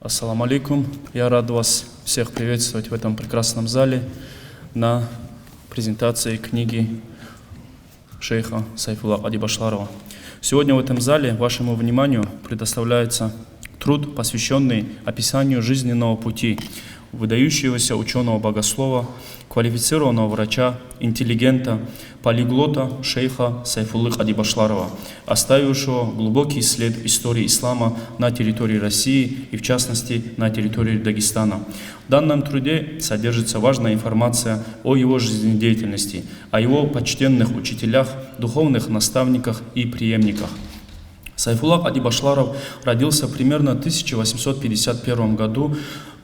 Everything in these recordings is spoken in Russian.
Ассаламу алейкум. Я рад вас всех приветствовать в этом прекрасном зале на презентации книги шейха Сайфулла Ади Башларова. Сегодня в этом зале вашему вниманию предоставляется труд, посвященный описанию жизненного пути выдающегося ученого-богослова, квалифицированного врача, интеллигента, полиглота шейха Сайфуллы Ади Башларова, оставившего глубокий след истории ислама на территории России и, в частности, на территории Дагестана. В данном труде содержится важная информация о его жизнедеятельности, о его почтенных учителях, духовных наставниках и преемниках. Сайфулла Ади Башларов родился примерно в 1851 году.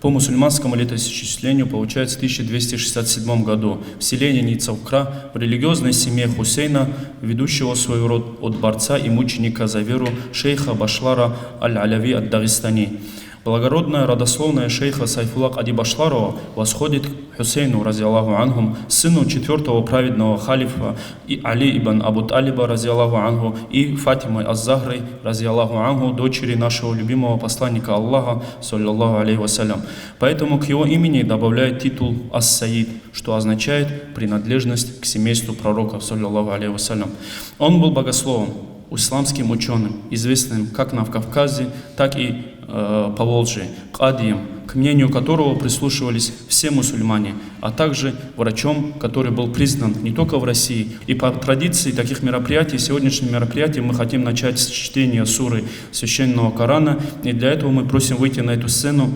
По мусульманскому летоисчислению получается в 1267 году в селе Ницавкра в религиозной семье Хусейна, ведущего свой род от борца и мученика за веру шейха Башлара Аль-Аляви ад-Дагестани. Благородная родословная шейха Сайфулла Ади Башларова восходит к Хусейну, разиаллаху анхум, сыну четвертого праведного халифа, и Али ибн Абу Талиба, разиаллаху анху, и Фатимой аз-Захрой, разиаллаху анху, дочери нашего любимого посланника Аллаха, саллаллаху алейхи вассалям. Поэтому к его имени добавляет титул ас-Саид, что означает принадлежность к семейству пророка, саллаллаху алейхи вассалям. Он был богословом, исламским ученым, известным как на Кавказе, так и по Волжье, кадием, к мнению которого прислушивались все мусульмане, а также врачом, который был признан не только в России. И по традиции таких мероприятий, сегодняшнем мероприятии мы хотим начать с чтения суры Священного Корана, и для этого мы просим выйти на эту сцену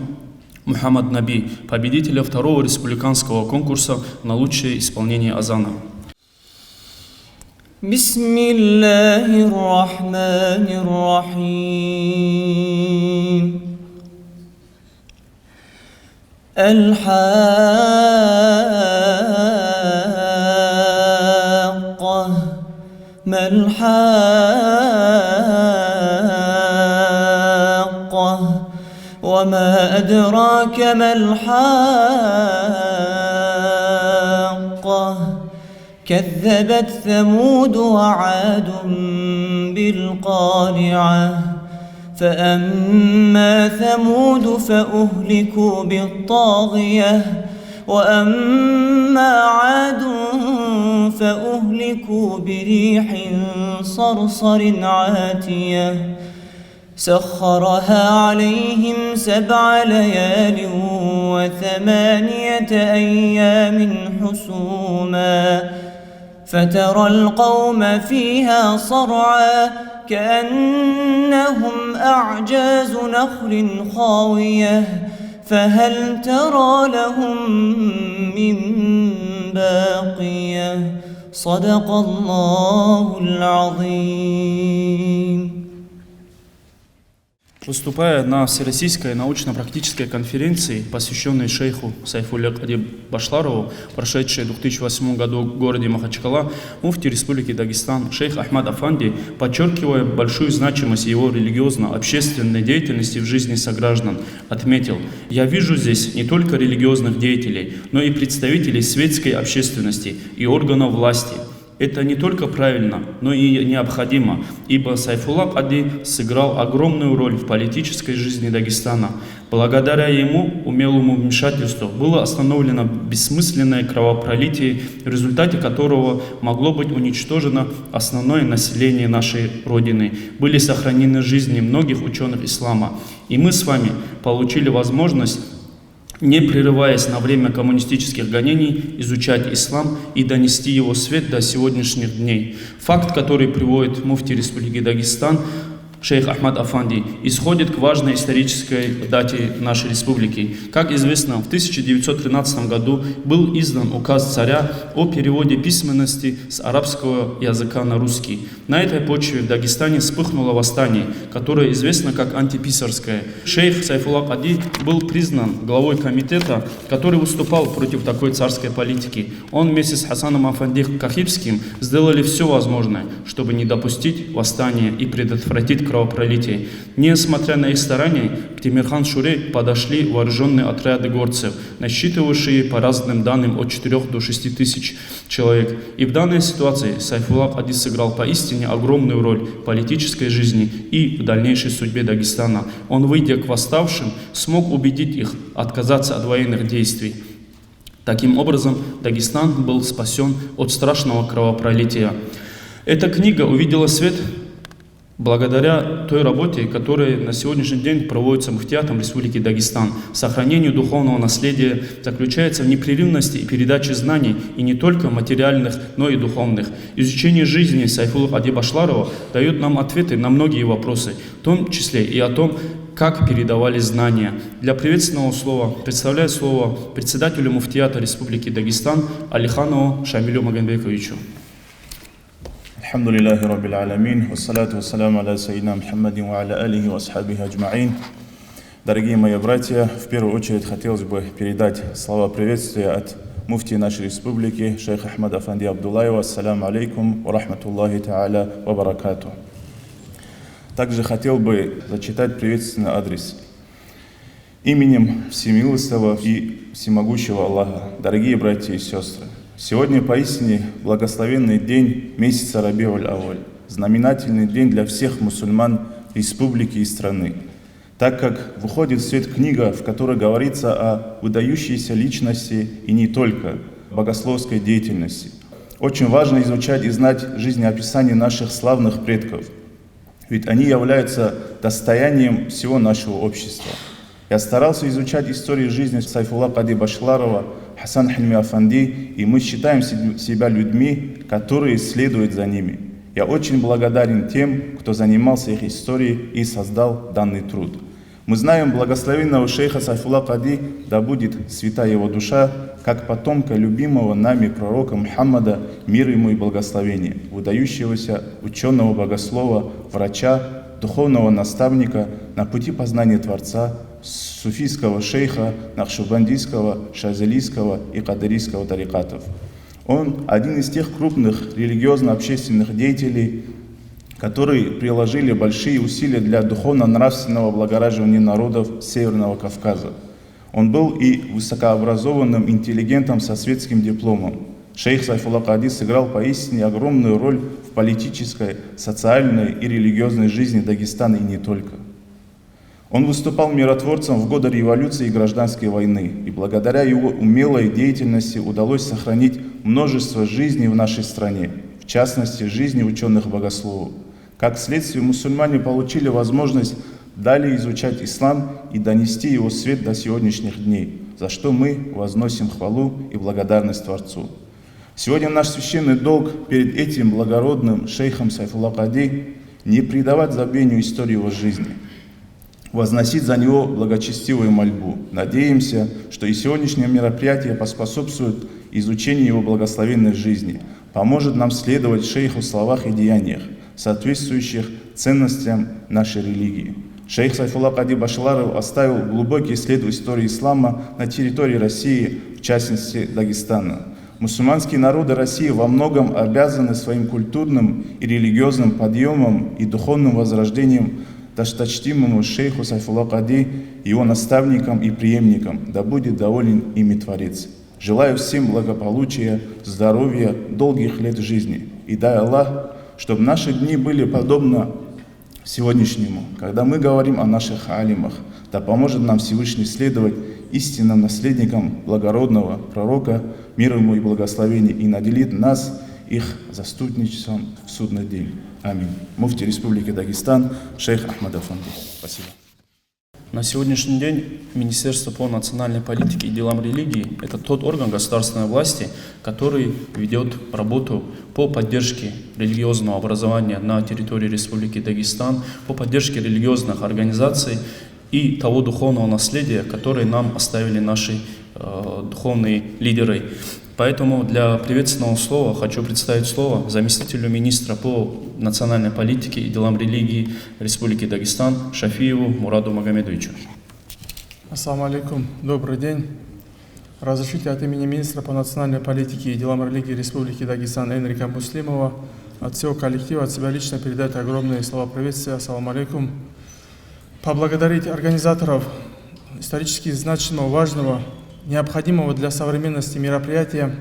Мухаммад Наби, победителя второго республиканского конкурса на лучшее исполнение азана. بسم الله الرحمن الرحيم الحاقة ما الحاقة وما أدراك ما الحاقة كذبت ثمود وعاد بالقارعة فأما ثمود فأهلكوا بالطاغية وأما عاد فأهلكوا بريح صرصر عاتية سخرها عليهم 7 ليال و8 أيام حسوما فترى القوم فيها صرعا كأنهم أعجاز نخل خاوية فهل ترى لهم من باقية صدق الله العظيم. Выступая на Всероссийской научно-практической конференции, посвященной шейху Сайфулле Ади Башларову, прошедшей в 2008 году в городе Махачкала, муфти Республики Дагестан шейх Ахмад Афанди, подчеркивая большую значимость его религиозно-общественной деятельности в жизни сограждан, отметил: «Я вижу здесь не только религиозных деятелей, но и представителей светской общественности и органов власти. Это не только правильно, но и необходимо, ибо Сайфулла Ади сыграл огромную роль в политической жизни Дагестана. Благодаря ему умелому вмешательству было остановлено бессмысленное кровопролитие, в результате которого могло быть уничтожено основное население нашей Родины. Были сохранены жизни многих ученых ислама. И мы с вами получили возможность, не прерываясь на время коммунистических гонений, изучать ислам и донести его свет до сегодняшних дней. Факт, который приводит муфти Республики Дагестан, шейх Ахмад Афанди, исходит к важной исторической дате нашей республики. Как известно, в 1913 году был издан указ царя о переводе письменности с арабского языка на русский. На этой почве в Дагестане вспыхнуло восстание, которое известно как антиписарское. Шейх Сайфулла Ади был признан главой комитета, который выступал против такой царской политики. Он вместе с Хасаном Афанди Кахибским сделали все возможное, чтобы не допустить восстания и предотвратить кровопролитий. Несмотря на их старания, к Темирхан-Шуре подошли вооруженные отряды горцев, насчитывающие по разным данным от 4 до 6 тысяч человек. И в данной ситуации Сайфулла Кади сыграл поистине огромную роль в политической жизни и в дальнейшей судьбе Дагестана. Он, выйдя к восставшим, смог убедить их отказаться от военных действий. Таким образом, Дагестан был спасен от страшного кровопролития. Эта книга увидела свет благодаря той работе, которая на сегодняшний день проводится Муфтиатом Республики Дагестан. Сохранение духовного наследия заключается в непрерывности и передаче знаний, и не только материальных, но и духовных. Изучение жизни Сайфулла Кади Башларова дает нам ответы на многие вопросы, в том числе и о том, как передавались знания. Для приветственного слова представляю слово председателю Муфтиата Республики Дагестан Алиханову Шамилю Магомедбековичу. الحمد لله رب العالمين والصلاة والسلام على سيدنا محمد وعلى آله وأصحابه أجمعين. Дорогие мои братья, в первую очередь хотелось бы передать слова приветствия от муфтии нашей республики, шейха Ахмада Афанди Абдуллаева. Ассаляму алейкум ва рахматуллахи та'аля ва баракату. Также хотел бы зачитать приветственный адрес. Именем Всемилостного и Всемогущего Аллаха, дорогие братья и сестры, сегодня поистине благословенный день месяца Рабиуль-Авваль, знаменательный день для всех мусульман республики и страны, так как выходит в свет книга, в которой говорится о выдающейся личности и не только богословской деятельности. Очень важно изучать и знать жизнеописание наших славных предков, ведь они являются достоянием всего нашего общества. Я старался изучать историю жизни Сайфулла Кади Башларова, Хасан Хильми Афанди, и мы считаем себя людьми, которые следуют за ними. Я очень благодарен тем, кто занимался их историей и создал данный труд. Мы знаем благословенного шейха Сайфулла Кади, да будет свята его душа, как потомка любимого нами пророка Мухаммада, мир ему и благословение, выдающегося ученого богослова, врача, духовного наставника на пути познания Творца, суфийского шейха, нахшубандийского, шазалийского и кадырийского тарикатов. Он один из тех крупных религиозно-общественных деятелей, которые приложили большие усилия для духовно-нравственного облагораживания народов Северного Кавказа. Он был и высокообразованным интеллигентом со светским дипломом. Шейх Сайфулла Кади сыграл поистине огромную роль в политической, социальной и религиозной жизни Дагестана и не только. Он выступал миротворцем в годы революции и гражданской войны, и благодаря его умелой деятельности удалось сохранить множество жизней в нашей стране, в частности, жизни ученых-богословов. Как следствие, мусульмане получили возможность далее изучать ислам и донести его свет до сегодняшних дней, за что мы возносим хвалу и благодарность Творцу. Сегодня наш священный долг перед этим благородным шейхом Сайфулла Кади не предавать забвению истории его жизни, возносить за него благочестивую мольбу. Надеемся, что и сегодняшнее мероприятие поспособствует изучению его благословенной жизни, поможет нам следовать шейху в словах и деяниях, соответствующих ценностям нашей религии. Шейх Сайфулла Кади Башларов оставил глубокий след в истории ислама на территории России, в частности Дагестана. Мусульманские народы России во многом обязаны своим культурным и религиозным подъемом и духовным возрождением досточтимому шейху Сайфулла Кади, его наставникам и преемникам, да будет доволен ими Творец. Желаю всем благополучия, здоровья, долгих лет жизни. И дай Аллах, чтобы наши дни были подобны сегодняшнему, когда мы говорим о наших алимах, да поможет нам Всевышний следовать истинным наследникам благородного пророка, мир ему и благословение, и наделит нас их заступничеством в судный день. Аминь. Муфти Республики Дагестан, шейх Ахмад Афанди. Спасибо. На сегодняшний день Министерство по национальной политике и делам религии – это тот орган государственной власти, который ведет работу по поддержке религиозного образования на территории Республики Дагестан, по поддержке религиозных организаций и того духовного наследия, которое нам оставили наши духовные лидеры. Поэтому для приветственного слова хочу представить слово заместителю министра по национальной политике и делам религии Республики Дагестан Шафиеву Мураду Магомедовичу. Ассаламу алейкум, добрый день. Разрешите от имени министра по национальной политике и делам религии Республики Дагестан Энрика Муслимова от всего коллектива, от себя лично передать огромные слова приветствия. Ассаламу алейкум. Поблагодарить организаторов исторически значимого, важного, необходимого для современности мероприятия.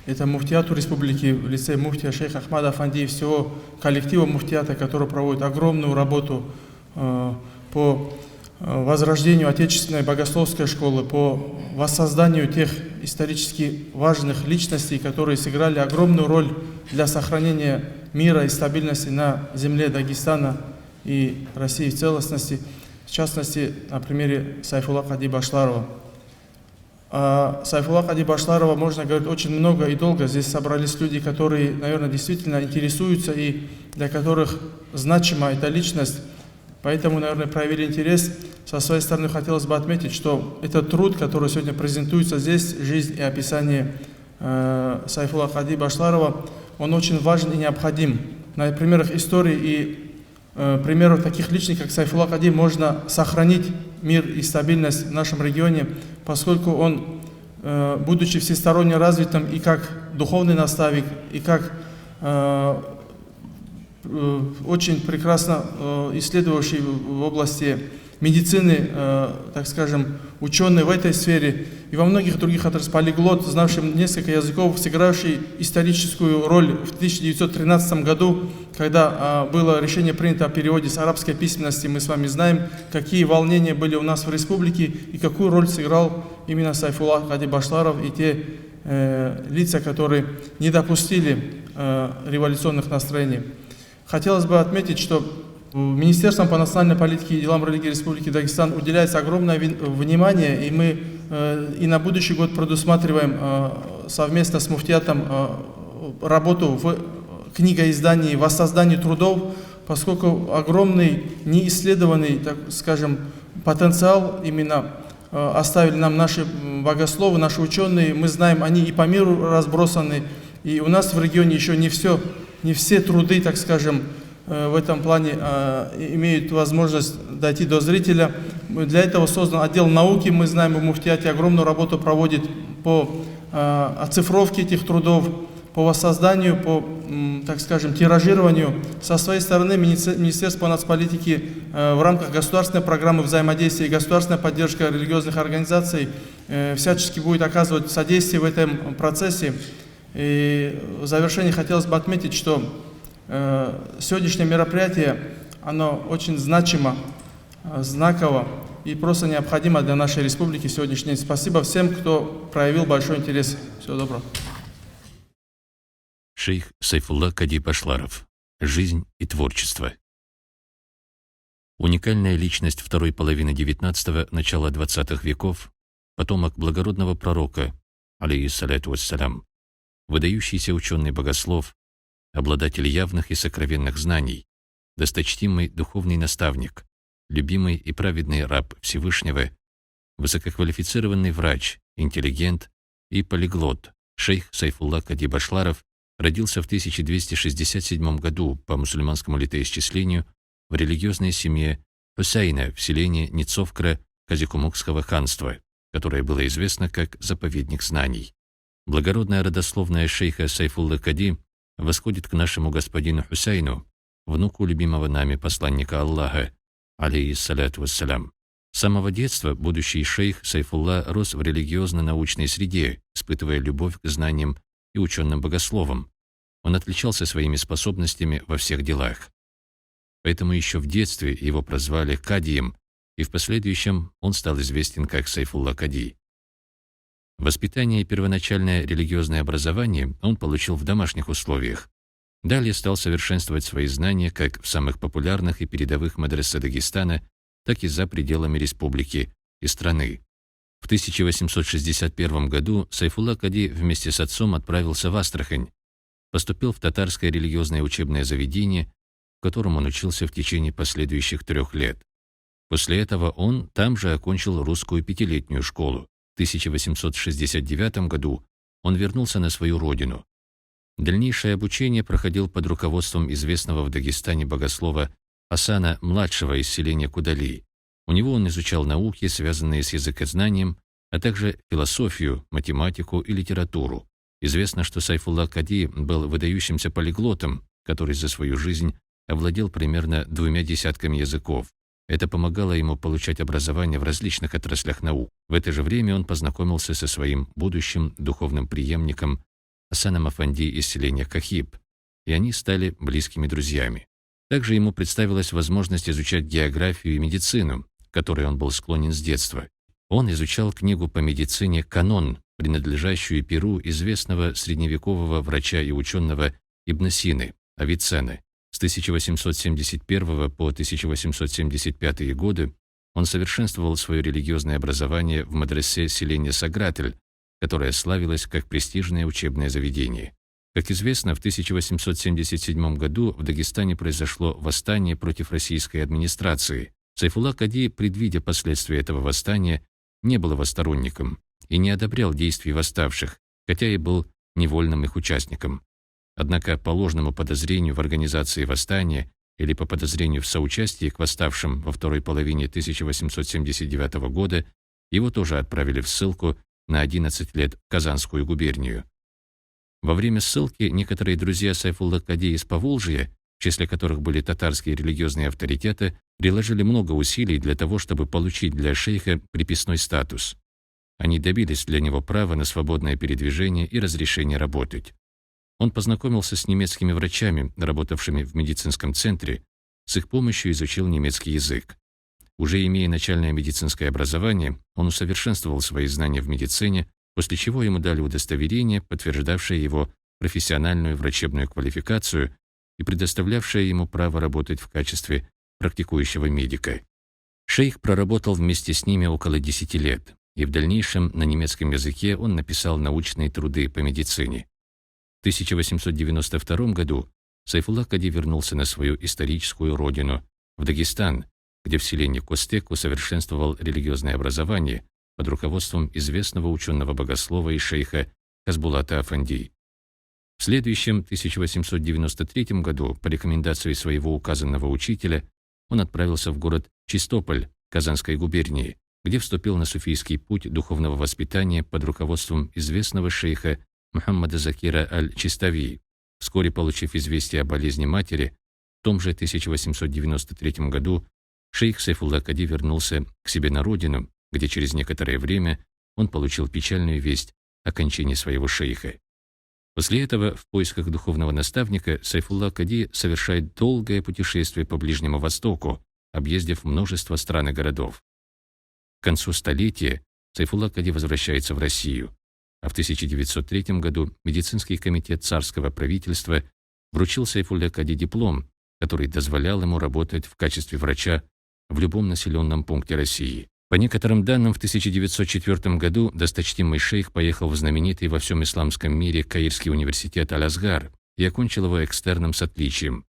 Это муфтиату республики в лице муфтия шейха Ахмада Афанди и всего коллектива муфтиата, который проводит огромную работу по возрождению отечественной богословской школы, по воссозданию тех исторически важных личностей, которые сыграли огромную роль для сохранения мира и стабильности на земле Дагестана и России в целостности, в частности, на примере Сайфулла Кади Башларова. Сайфулла Кади Башларова можно говорить очень много и долго. Здесь собрались люди, которые, наверное, действительно интересуются и для которых значима эта личность. Поэтому, наверное, проявили интерес. Со своей стороны хотелось бы отметить, что этот труд, который сегодня презентуется здесь, жизнь и описание Сайфулла Кади Башларова, он очень важен и необходим. На примерах истории и примеров таких личностей, как Сайфулла Кади, можно сохранить мир и стабильность в нашем регионе, поскольку он, будучи всесторонне развитым и как духовный наставник, и как очень прекрасно исследовавший в области медицины, так скажем, ученый в этой сфере и во многих других отраслях, полиглот, знавший несколько языков, сыгравший историческую роль в 1913 году, когда было решение принято о переводе с арабской письменности. Мы с вами знаем, какие волнения были у нас в республике и какую роль сыграл именно Сайфулла Кади Башларов и те лица, которые не допустили революционных настроений. Хотелось бы отметить, что Министерством по национальной политике и делам религии Республики Дагестан уделяется огромное внимание, и мы и на будущий год предусматриваем совместно с муфтиатом работу в книгоиздании, воссоздании трудов, поскольку огромный неисследованный, так скажем, потенциал именно оставили нам наши богословы, наши ученые. Мы знаем, они и по миру разбросаны, и у нас в регионе еще не все труды, так скажем, в этом плане имеют возможность дойти до зрителя. Для этого создан отдел науки. Мы знаем, в муфтиате огромную работу проводит по оцифровке этих трудов, по воссозданию, по, так скажем, тиражированию. Со своей стороны Министерство нацполитики в рамках государственной программы взаимодействия и государственной поддержки религиозных организаций всячески будет оказывать содействие в этом процессе. И в завершении хотелось бы отметить, что сегодняшнее мероприятие, оно очень значимо, знаково и просто необходимо для нашей республики сегодняшний день. Спасибо всем, кто проявил большой интерес. Всего доброго. Шейх Сайфулла Кади Башларов. Жизнь и творчество. Уникальная личность второй половины XIX – начала XX веков, потомок благородного пророка, алейхиссаляту вассалям, выдающийся ученый-богослов, обладатель явных и сокровенных знаний, досточтимый духовный наставник, любимый и праведный раб Всевышнего, высококвалифицированный врач, интеллигент и полиглот. Шейх Сайфулла Кади Башларов родился в 1267 году по мусульманскому летоисчислению в религиозной семье Хусейна в селении Ницовкра Казикумукского ханства, которое было известно как заповедник знаний. Благородная родословная шейха Сайфуллы Кади восходит к нашему господину Хусейну, внуку любимого нами посланника Аллаха, алейхиссаляту вассалям. С самого детства будущий шейх Сайфулла рос в религиозно-научной среде, испытывая любовь к знаниям и ученым богословам. Он отличался своими способностями во всех делах. Поэтому еще в детстве его прозвали Кадием, и в последующем он стал известен как Сайфулла Кади. Воспитание и первоначальное религиозное образование он получил в домашних условиях. Далее стал совершенствовать свои знания как в самых популярных и передовых мадресе Дагестана, так и за пределами республики и страны. В 1861 году Сайфулла Кади вместе с отцом отправился в Астрахань, поступил в татарское религиозное учебное заведение, в котором он учился в течение последующих 3 лет. После этого он там же окончил русскую 5-летнюю школу. В 1869 году он вернулся на свою родину. Дальнейшее обучение проходил под руководством известного в Дагестане богослова Хасана-младшего из селения Кудали. У него он изучал науки, связанные с языкознанием, а также философию, математику и литературу. Известно, что Сайфулла Кади был выдающимся полиглотом, который за свою жизнь овладел примерно 2 десятками языков. Это помогало ему получать образование в различных отраслях наук. В это же время он познакомился со своим будущим духовным преемником Асаном Афанди из селения Кахиб, и они стали близкими друзьями. Также ему представилась возможность изучать географию и медицину, к которой он был склонен с детства. Он изучал книгу по медицине «Канон», принадлежащую перу известного средневекового врача и ученого Ибн Сины, Авиценны. С 1871 по 1875 годы он совершенствовал свое религиозное образование в мадресе селения Сагратель, которое славилось как престижное учебное заведение. Как известно, в 1877 году в Дагестане произошло восстание против российской администрации. Сайфулла Кади, предвидя последствия этого восстания, не был его сторонником и не одобрял действий восставших, хотя и был невольным их участником. Однако по ложному подозрению в организации восстания или по подозрению в соучастии к восставшим во второй половине 1879 года его тоже отправили в ссылку на 11 лет в Казанскую губернию. Во время ссылки некоторые друзья Сайфулла Кади из Поволжья, в числе которых были татарские религиозные авторитеты, приложили много усилий для того, чтобы получить для шейха приписной статус. Они добились для него права на свободное передвижение и разрешение работать. Он познакомился с немецкими врачами, работавшими в медицинском центре, с их помощью изучил немецкий язык. Уже имея начальное медицинское образование, он усовершенствовал свои знания в медицине, после чего ему дали удостоверение, подтверждавшее его профессиональную врачебную квалификацию и предоставлявшее ему право работать в качестве практикующего медика. Шейх проработал вместе с ними около 10 лет, и в дальнейшем на немецком языке он написал научные труды по медицине. В 1892 году Сайфулла Кади вернулся на свою историческую родину, в Дагестан, где в селении Костек усовершенствовал религиозное образование под руководством известного ученого-богослова и шейха Хазбулата Афанди. В следующем 1893 году по рекомендации своего указанного учителя он отправился в город Чистополь Казанской губернии, где вступил на суфийский путь духовного воспитания под руководством известного шейха Мухаммада Закира аль-Чистави. Вскоре получив известие о болезни матери, в том же 1893 году шейх Сайфулла Кади вернулся к себе на родину, где через некоторое время он получил печальную весть о кончине своего шейха. После этого в поисках духовного наставника Сайфулла Кади совершает долгое путешествие по Ближнему Востоку, объездив множество стран и городов. К концу столетия Сайфулла Кади возвращается в Россию, а в 1903 году медицинский комитет царского правительства вручил Сайфулле Кади диплом, который дозволял ему работать в качестве врача в любом населенном пункте России. По некоторым данным, в 1904 году досточтимый шейх поехал в знаменитый во всем исламском мире Каирский университет Аль-Азгар и окончил его экстерном с отличием.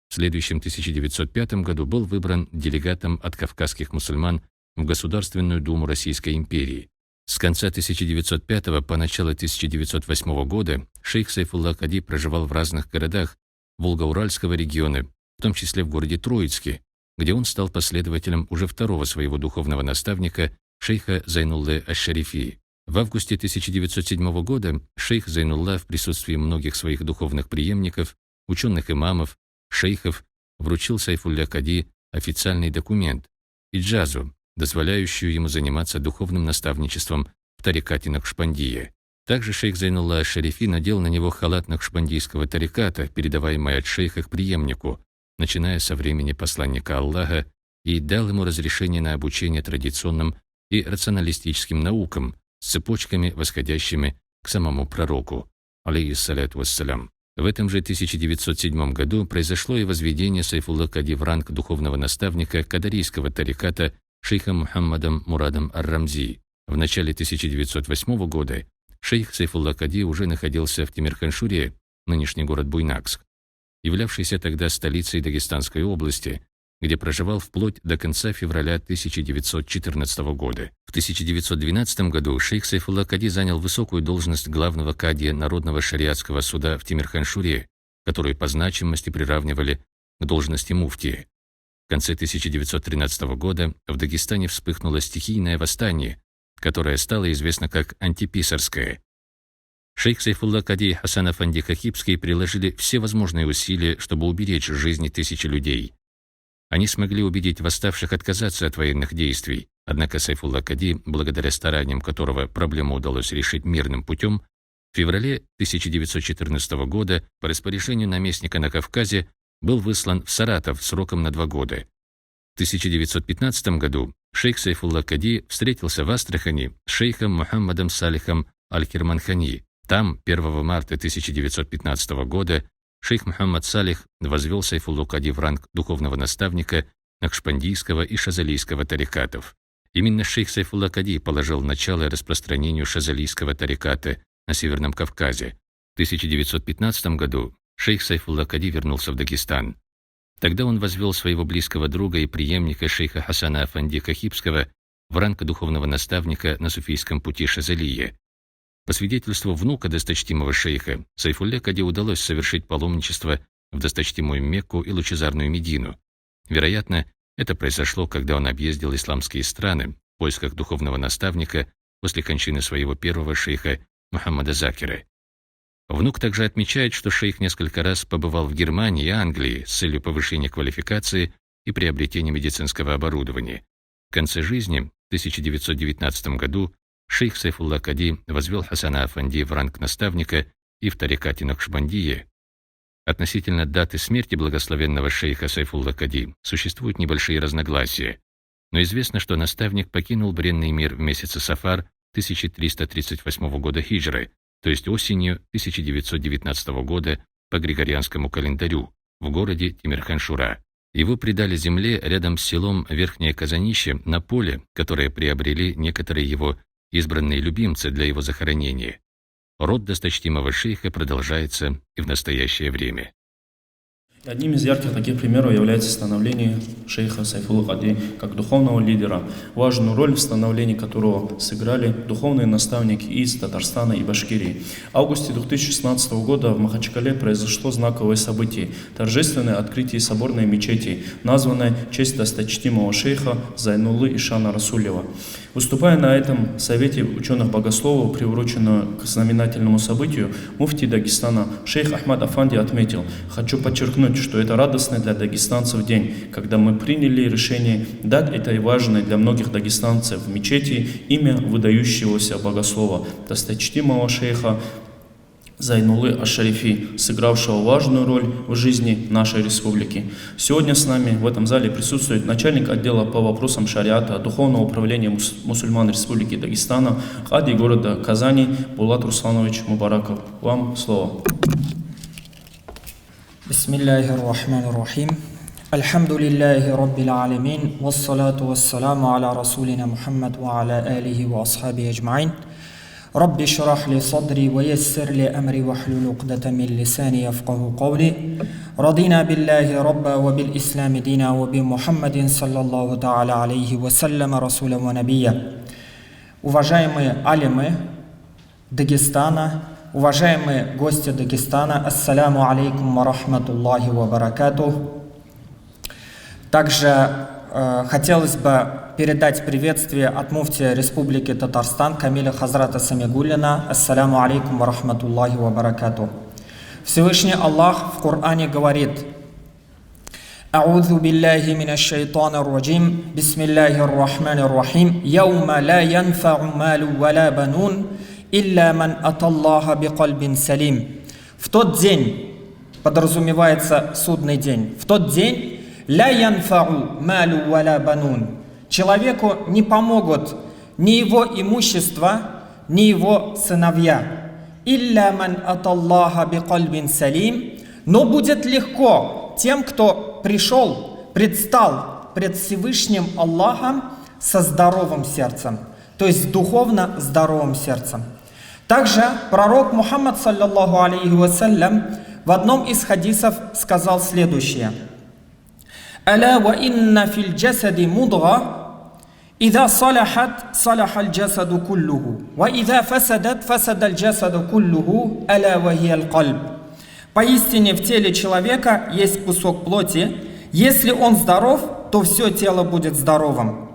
В следующем 1905 году был выбран делегатом от кавказских мусульман в Государственную Думу Российской империи. С конца 1905 по начало 1908 года шейх Сайфулла Кади проживал в разных городах Волго-Уральского региона, в том числе в городе Троицке, где он стал последователем уже второго своего духовного наставника, шейха Зайнуллы аш-Шарифи. В августе 1907 года шейх Зайнулла в присутствии многих своих духовных преемников, ученых-имамов, шейхов, вручил Сайфулле Кади официальный документ – иджазу, дозволяющую ему заниматься духовным наставничеством в тарикате Накшбандия. Также шейх Зайнулла аш-Шарифи надел на него халат накшбандийского тариката, передаваемый от шейха к преемнику, начиная со времени посланника Аллаха, и дал ему разрешение на обучение традиционным и рационалистическим наукам с цепочками, восходящими к самому пророку, алейхиссаляту вассалям. В этом же 1907 году произошло и возведение Сайфулла Кади в ранг духовного наставника кадарийского тариката шейхом Мухаммадом Мурадом ар-Рамзи. В начале 1908 года шейх Сайфулла Кади уже находился в Темирханшуре, нынешний город Буйнакск, являвшийся тогда столицей Дагестанской области, где проживал вплоть до конца февраля 1914 года. В 1912 году шейх Сайфулла Кади занял высокую должность главного кадия Народного шариатского суда в Темирханшуре, которую по значимости приравнивали к должности муфтия. В конце 1913 года в Дагестане вспыхнуло стихийное восстание, которое стало известно как антиписарское. Шейх Сайфулла Кади и Хасан Афанди Кахибский приложили все возможные усилия, чтобы уберечь жизни тысячи людей. Они смогли убедить восставших отказаться от военных действий, однако Сайфулла Кади, благодаря стараниям которого проблему удалось решить мирным путем, в феврале 1914 года по распоряжению наместника на Кавказе был выслан в Саратов сроком на 2 года. В 1915 году шейх Сайфулла Кади встретился в Астрахани с шейхом Мухаммадом Салихом Аль-Кирманхани. Там, 1 марта 1915 года, шейх Мухаммад Салих возвел Сайфуллу Кади в ранг духовного наставника Накшбандийского и Шазалийского тарикатов. Именно шейх Сайфулла Кади положил начало распространению шазалийского тариката на Северном Кавказе. В 1915 году шейх Сайфулла Кади вернулся в Дагестан. Тогда он возвел своего близкого друга и преемника шейха Хасана Афанди Кахибского в ранг духовного наставника на суфийском пути Шазалия. По свидетельству внука досточтимого шейха, Сайфулле Кади удалось совершить паломничество в досточтимую Мекку и лучезарную Медину. Вероятно, это произошло, когда он объездил исламские страны в поисках духовного наставника после кончины своего первого шейха Мухаммада Закира. Внук также отмечает, что шейх несколько раз побывал в Германии и Англии с целью повышения квалификации и приобретения медицинского оборудования. В конце жизни, в 1919 году, шейх Сайфулла Кади возвел Хасана Афанди в ранг наставника и в тарикате Накшбандия. Относительно даты смерти благословенного шейха Сайфулла Кади существуют небольшие разногласия, но известно, что наставник покинул бренный мир в месяце Сафар 1338 года хиджры, то есть осенью 1919 года по григорианскому календарю, в городе Тимирхан-Шура. Его предали земле рядом с селом Верхнее Казанище на поле, которое приобрели некоторые его избранные любимцы для его захоронения. Род досточтимого шейха продолжается и в настоящее время. Одним из ярких таких примеров является становление шейха Сайфулла Кади как духовного лидера, важную роль в становлении которого сыграли духовные наставники из Татарстана и Башкирии. В августе 2016 года в Махачкале произошло знаковое событие – торжественное открытие соборной мечети, названной в честь досточтимого шейха Зайнуллы Ишана Расулева. Выступая на этом совете ученых-богословов, приуроченного к знаменательному событию, муфти Дагестана шейх Ахмад Афанди отметил: «Хочу подчеркнуть, что это радостный для дагестанцев день, когда мы приняли решение дать этой важной для многих дагестанцев в мечети имя выдающегося богослова, досточтимого шейха Зайнуллы Аш-Шарифи, сыгравшего важную роль в жизни нашей республики». Сегодня с нами в этом зале присутствует начальник отдела по вопросам шариата Духовного управления мусульман Республики Дагестана, кади города Казани Булат Русланович Мубараков. Вам слово. Бисмиллахи р-Рахмани р-Рахим. Альхамдулиллахи Раббил Аламин. Вассалату вассаламу аля Расулина Мухаммад ва аля алихи ва асхаби аджмаин. رب اشرح لي صدري ويسر لي أمري واحلل عقدة من لساني يفقه قولي رضينا بالله ربا وبالإسلام دينا وبمحمد صلى الله تعالى عليه وسلم رسولا ونبيا. Уважаемые алимы Дагестана, уважаемые гости Дагестана, ассаляму алейкум ва рахматуллахи ва баракатух. Также хотелось бы передать приветствие от муфтия Республики Татарстан Камиля Хазрата Самигуллина. Ассаляму алейкум ва рахматуллахи ва баракатух. Всевышний Аллах в Коране говорит: «А'удзу биллахи минаш шайтанир раджим, бисмиллахир рахманир рахим, яума ла янфа'у малу ва ла банун, илля ман аталлаха бикальбин салим». В тот день, подразумевается судный день, в тот день ла янфа'у малу ва ла банун, человеку не помогут ни его имущество, ни его сыновья. «Илля ман аталлаха бикальбин салим», но будет легко тем, кто пришел, предстал пред Всевышним Аллахом со здоровым сердцем, то есть духовно здоровым сердцем. Также пророк Мухаммад, саллаллаху алейхи вассалям, в одном из хадисов сказал следующее: «Аля ва инна фил джасади мудга, إذا صلحت صلح الجسد كله وإذا فسدت فسد الجسد كله ألا وهي القلب». Поистине в теле человека есть кусок плоти. Если он здоров, то все тело будет здоровым.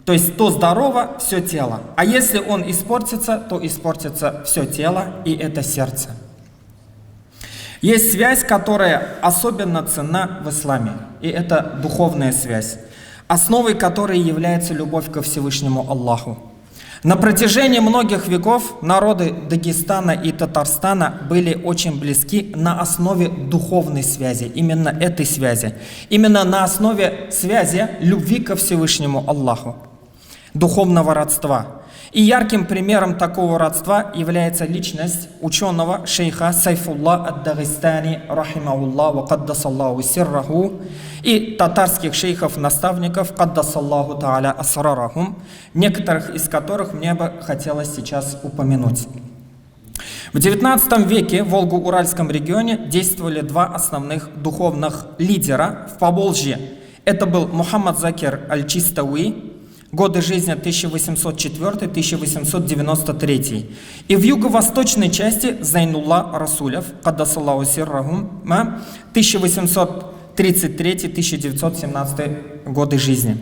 То есть то здорово, все тело. А если он испортится, то испортится все тело, и это сердце. Есть связь, которая особенно ценна в исламе, и это духовная связь, основой которой является любовь ко Всевышнему Аллаху. На протяжении многих веков народы Дагестана и Татарстана были очень близки на основе духовной связи, именно этой связи, именно на основе связи любви ко Всевышнему Аллаху, духовного родства. И ярким примером такого родства является личность ученого шейха Сайфулла ад-Дагестани, рахимахуллах, ва каддасаллаху сирраху, и татарских шейхов-наставников, каддасаллаху та'аля асрарахум, некоторых из которых мне бы хотелось сейчас упомянуть. В XIX веке в Волго-Уральском регионе действовали два основных духовных лидера в Поволжье. Это был Мухаммад Закир аль-Чистауи, годы жизни 1804-1893. И в юго-восточной части Зайнулла Расулев, каддасаллаху сиррахум, 1833-1917 годы жизни.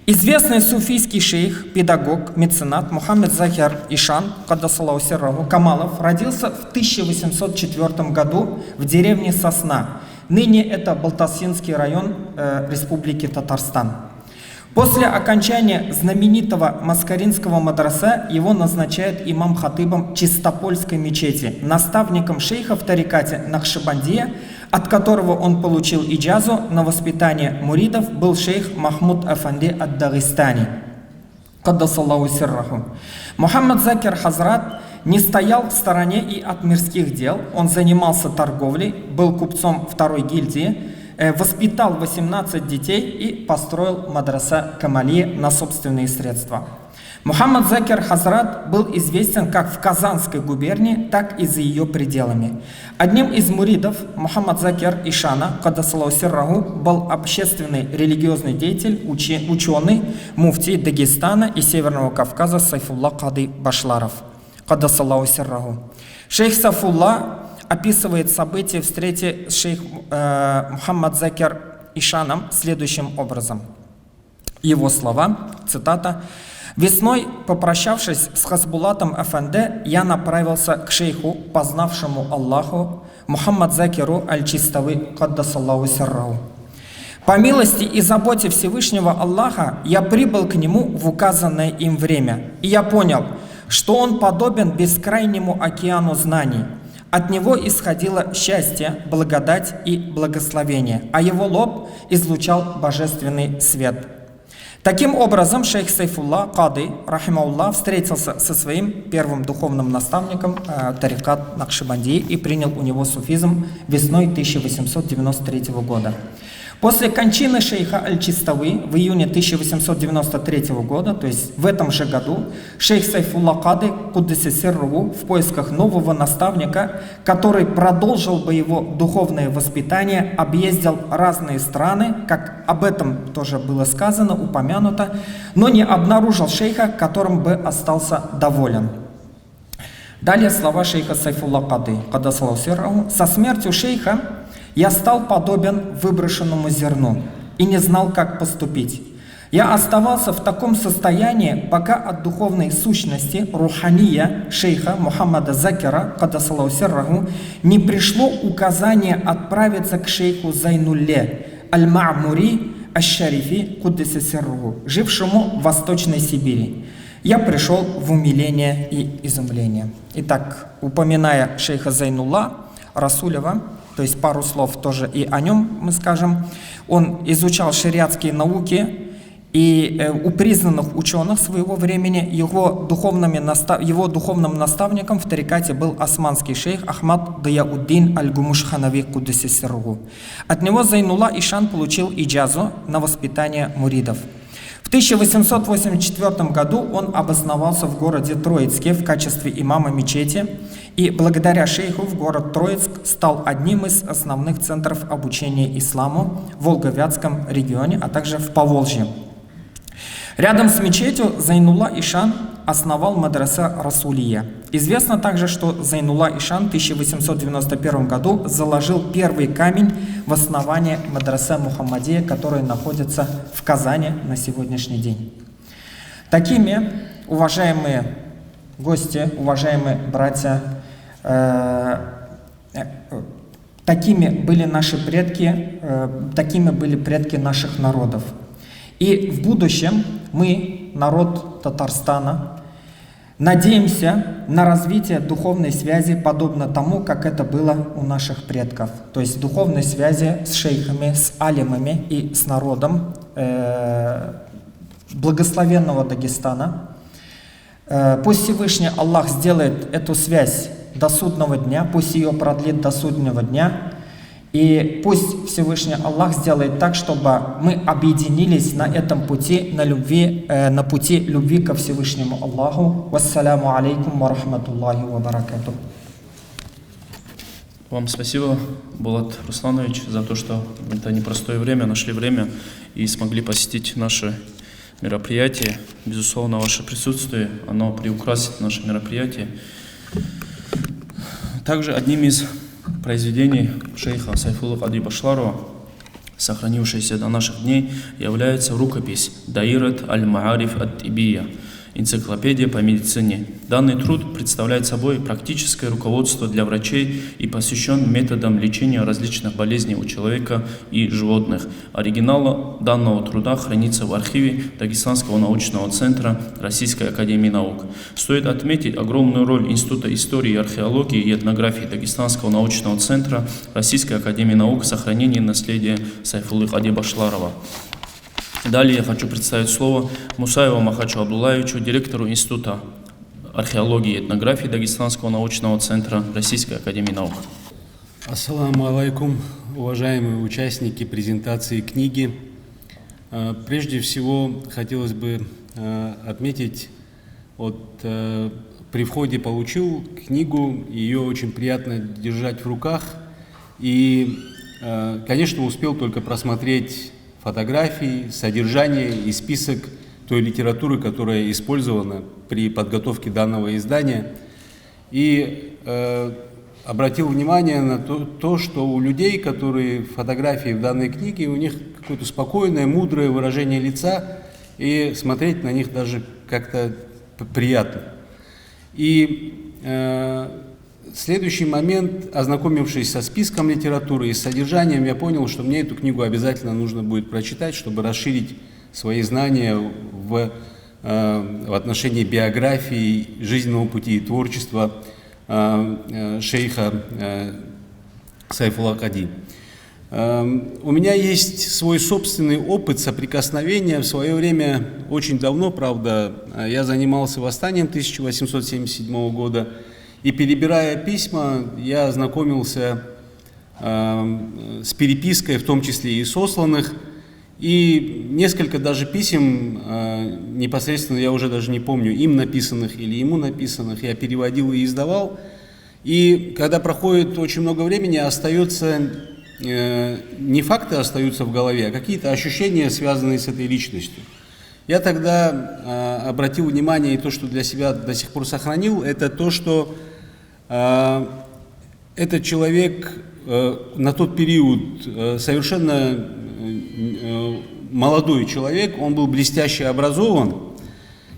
Известный суфийский шейх, педагог, меценат Мухаммад Захир Ишан, каддасаллаху сирраху, Камалов, родился в 1804 году в деревне Сосна. Ныне это Балтасинский район Республики Татарстан. После окончания знаменитого Маскаринского мадраса его назначают имам-хатыбом Чистопольской мечети, наставником шейха в тарикате Нахшибандия, от которого он получил иджазу на воспитание муридов, был шейх Махмуд Афанди ад-Дагестани. Каддасаллаху сирраху. Мухаммад Закир Хазрат не стоял в стороне и от мирских дел, он занимался торговлей, был купцом второй гильдии, воспитал 18 детей и построил мадраса Камалия на собственные средства. Мухаммад Закир Хазрат был известен как в Казанской губернии, так и за ее пределами. Одним из муридов Мухаммад Закир Ишана, каддасаллаху сирраху, был общественный религиозный деятель, ученый, муфтий Дагестана и Северного Кавказа Сайфулла Кады Башларов, каддасаллаху сирраху. Шейх Сайфулла описывает события встречи с шейх Мухаммад Закир Ишаном следующим образом. Его слова, цитата: «Весной, попрощавшись с Хасбулатом Афанде, я направился к шейху, познавшему Аллаху, Мухаммад Закиру аль-Чистауи, каддасаллаху сирраху. По милости и заботе Всевышнего Аллаха я прибыл к нему в указанное им время, и я понял, что он подобен бескрайнему океану знаний. От него исходило счастье, благодать и благословение, а его лоб излучал божественный свет». Таким образом, шейх Сайфулла Кады, рахимахуллах, встретился со своим первым духовным наставником тарикат Нахшибандии и принял у него суфизм весной 1893 года. После кончины шейха аль-Чистауи в июне 1893 года, то есть в этом же году, шейх Сайфулла Кады Куддиса сирруху в поисках нового наставника, который продолжил бы его духовное воспитание, объездил разные страны, как об этом тоже было сказано, упомянуто, но не обнаружил шейха, которым бы остался доволен. Далее слова шейха Сайфулла Кады, каддасаллаху сирраху: «Со смертью шейха я стал подобен выброшенному зерну и не знал, как поступить. Я оставался в таком состоянии, пока от духовной сущности рухания шейха Мухаммада Закира, каддасаллаху сирраху, не пришло указание отправиться к шейху Зайнулле аль-Ма'мури аш-Шарифи, куддиса сирруху, жившему в Восточной Сибири. Я пришел в умиление и изумление». Итак, упоминая шейха Зайнулла Расулева, то есть пару слов тоже и о нем мы скажем. Он изучал шариатские науки, и у признанных ученых своего времени его духовным наставником в тарикате был османский шейх Ахмад Даяуддин аль-Гумушханави куддиса сирруху. От него Зайнулла Ишан получил иджазу на воспитание муридов. В 1884 году он обосновался в городе Троицке в качестве имама мечети, и благодаря шейху в город Троицк стал одним из основных центров обучения исламу в Волго-Вятском регионе, а также в Поволжье. Рядом с мечетью Зайнулла Ишан основал мадраса Расулия. Известно также, что Зайнулла Ишан в 1891 году заложил первый камень в основании мадраса Мухаммадия, который находится в Казани на сегодняшний день. Такими, уважаемые гости, уважаемые братья, такими были наши предки, такими были предки наших народов. И в будущем мы, народ Татарстана, надеемся на развитие духовной связи, подобно тому, как это было у наших предков. То есть духовной связи с шейхами, с алимами и с народом благословенного Дагестана. Пусть Всевышний Аллах сделает эту связь до судного дня, пусть ее продлит до судного дня. И пусть Всевышний Аллах сделает так, чтобы мы объединились на этом пути, на пути любви ко Всевышнему Аллаху. Вассаляму алейкум ва рахматуллахи ва баракатух. Вам спасибо, Булат Русланович, за то, что в это непростое время нашли время и смогли посетить наше мероприятие. Безусловно, ваше присутствие, оно приукрасит наше мероприятие. Также одним из произведений шейха Сайфулла Кадри Башларова, сохранившаяся до наших дней, является рукопись «Даират аль-Маариф ат-Тибия», энциклопедия по медицине. Данный труд представляет собой практическое руководство для врачей и посвящен методам лечения различных болезней у человека и животных. Оригинал данного труда хранится в архиве Дагестанского научного центра Российской академии наук. Стоит отметить огромную роль Института истории и археологии и этнографии Дагестанского научного центра Российской академии наук в сохранении наследия Сайфуллы Кадри Башларова. Далее я хочу представить слово Мусаеву Махачу Абдуллаевичу, директору Института археологии и этнографии Дагестанского научного центра Российской академии наук. Ассаламу алейкум, уважаемые участники презентации книги. Прежде всего, хотелось бы отметить, при входе получил книгу, ее очень приятно держать в руках. И, конечно, успел только просмотреть фотографии, содержание и список той литературы, которая использована при подготовке данного издания. И обратил внимание на то, что у людей, которые фотографии в данной книге, у них какое-то спокойное, мудрое выражение лица, и смотреть на них даже как-то приятно. И следующий момент, ознакомившись со списком литературы и с содержанием, я понял, что мне эту книгу обязательно нужно будет прочитать, чтобы расширить свои знания в отношении биографии, жизненного пути и творчества шейха Сайфулла Кадри. У меня есть свой собственный опыт соприкосновения. В свое время, очень давно, правда, я занимался восстанием 1877 года. И перебирая письма, я ознакомился с перепиской, в том числе и сосланных, и несколько даже писем, непосредственно, я уже даже не помню, им написанных или ему написанных, я переводил и издавал. И когда проходит очень много времени, остается, не факты остаются в голове, а какие-то ощущения, связанные с этой личностью. Я тогда обратил внимание, и то, что для себя до сих пор сохранил, это то, что этот человек на тот период совершенно молодой человек, он был блестяще образован,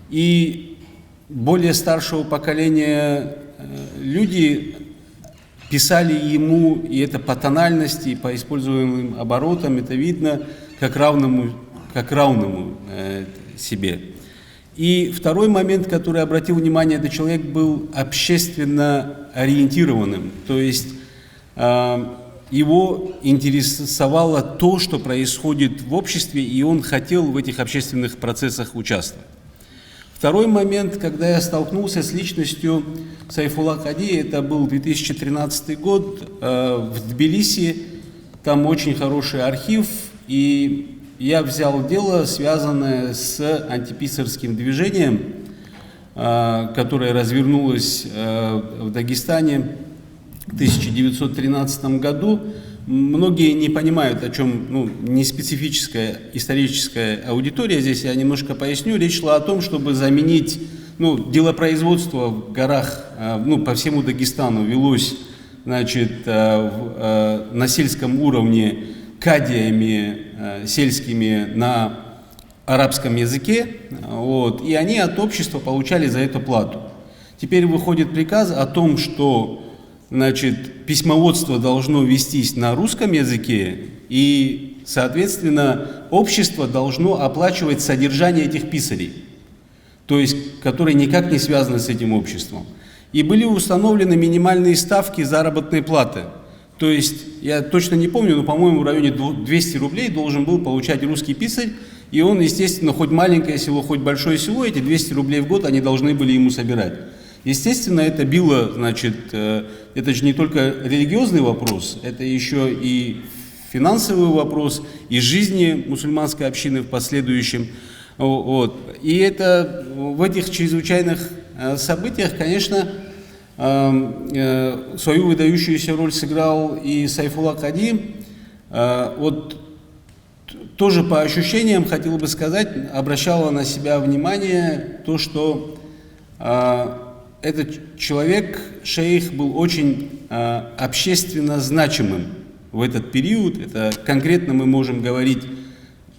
и более старшего поколения люди писали ему, и это по тональности, по используемым оборотам, это видно, как равному себе. И второй момент, который обратил внимание, это человек был общественно ориентированным, то есть его интересовало то, что происходит в обществе, и он хотел в этих общественных процессах участвовать. Второй момент, когда я столкнулся с личностью Сайфулла Кадри, это был 2013 год в Тбилиси, там очень хороший архив, и я взял дело, связанное с антиписарским движением, которое развернулось в Дагестане в 1913 году. Многие не понимают, о чем, не специфическая историческая аудитория здесь, я немножко поясню. Речь шла о том, чтобы заменить, делопроизводство в горах, по всему Дагестану велось, на сельском уровне кадиями сельскими на арабском языке, вот, и они от общества получали за это плату. Теперь выходит приказ о том, что, значит, письмоводство должно вестись на русском языке, и, соответственно, общество должно оплачивать содержание этих писарей, то есть, которые никак не связаны с этим обществом. И были установлены минимальные ставки заработной платы. То есть, я точно не помню, но, по-моему, в районе 200 рублей должен был получать русский писарь, и он, естественно, хоть маленькое село, хоть большое село, эти 200 рублей в год они должны были ему собирать. Естественно, это било, значит, это же не только религиозный вопрос, это еще и финансовый вопрос, и жизни мусульманской общины в последующем. Вот. И это в этих чрезвычайных событиях, конечно, свою выдающуюся роль сыграл и Сайфулла Кади. Вот тоже по ощущениям, хотел бы сказать, обращало на себя внимание то, что этот человек, шейх, был очень общественно значимым в этот период. Это конкретно мы можем говорить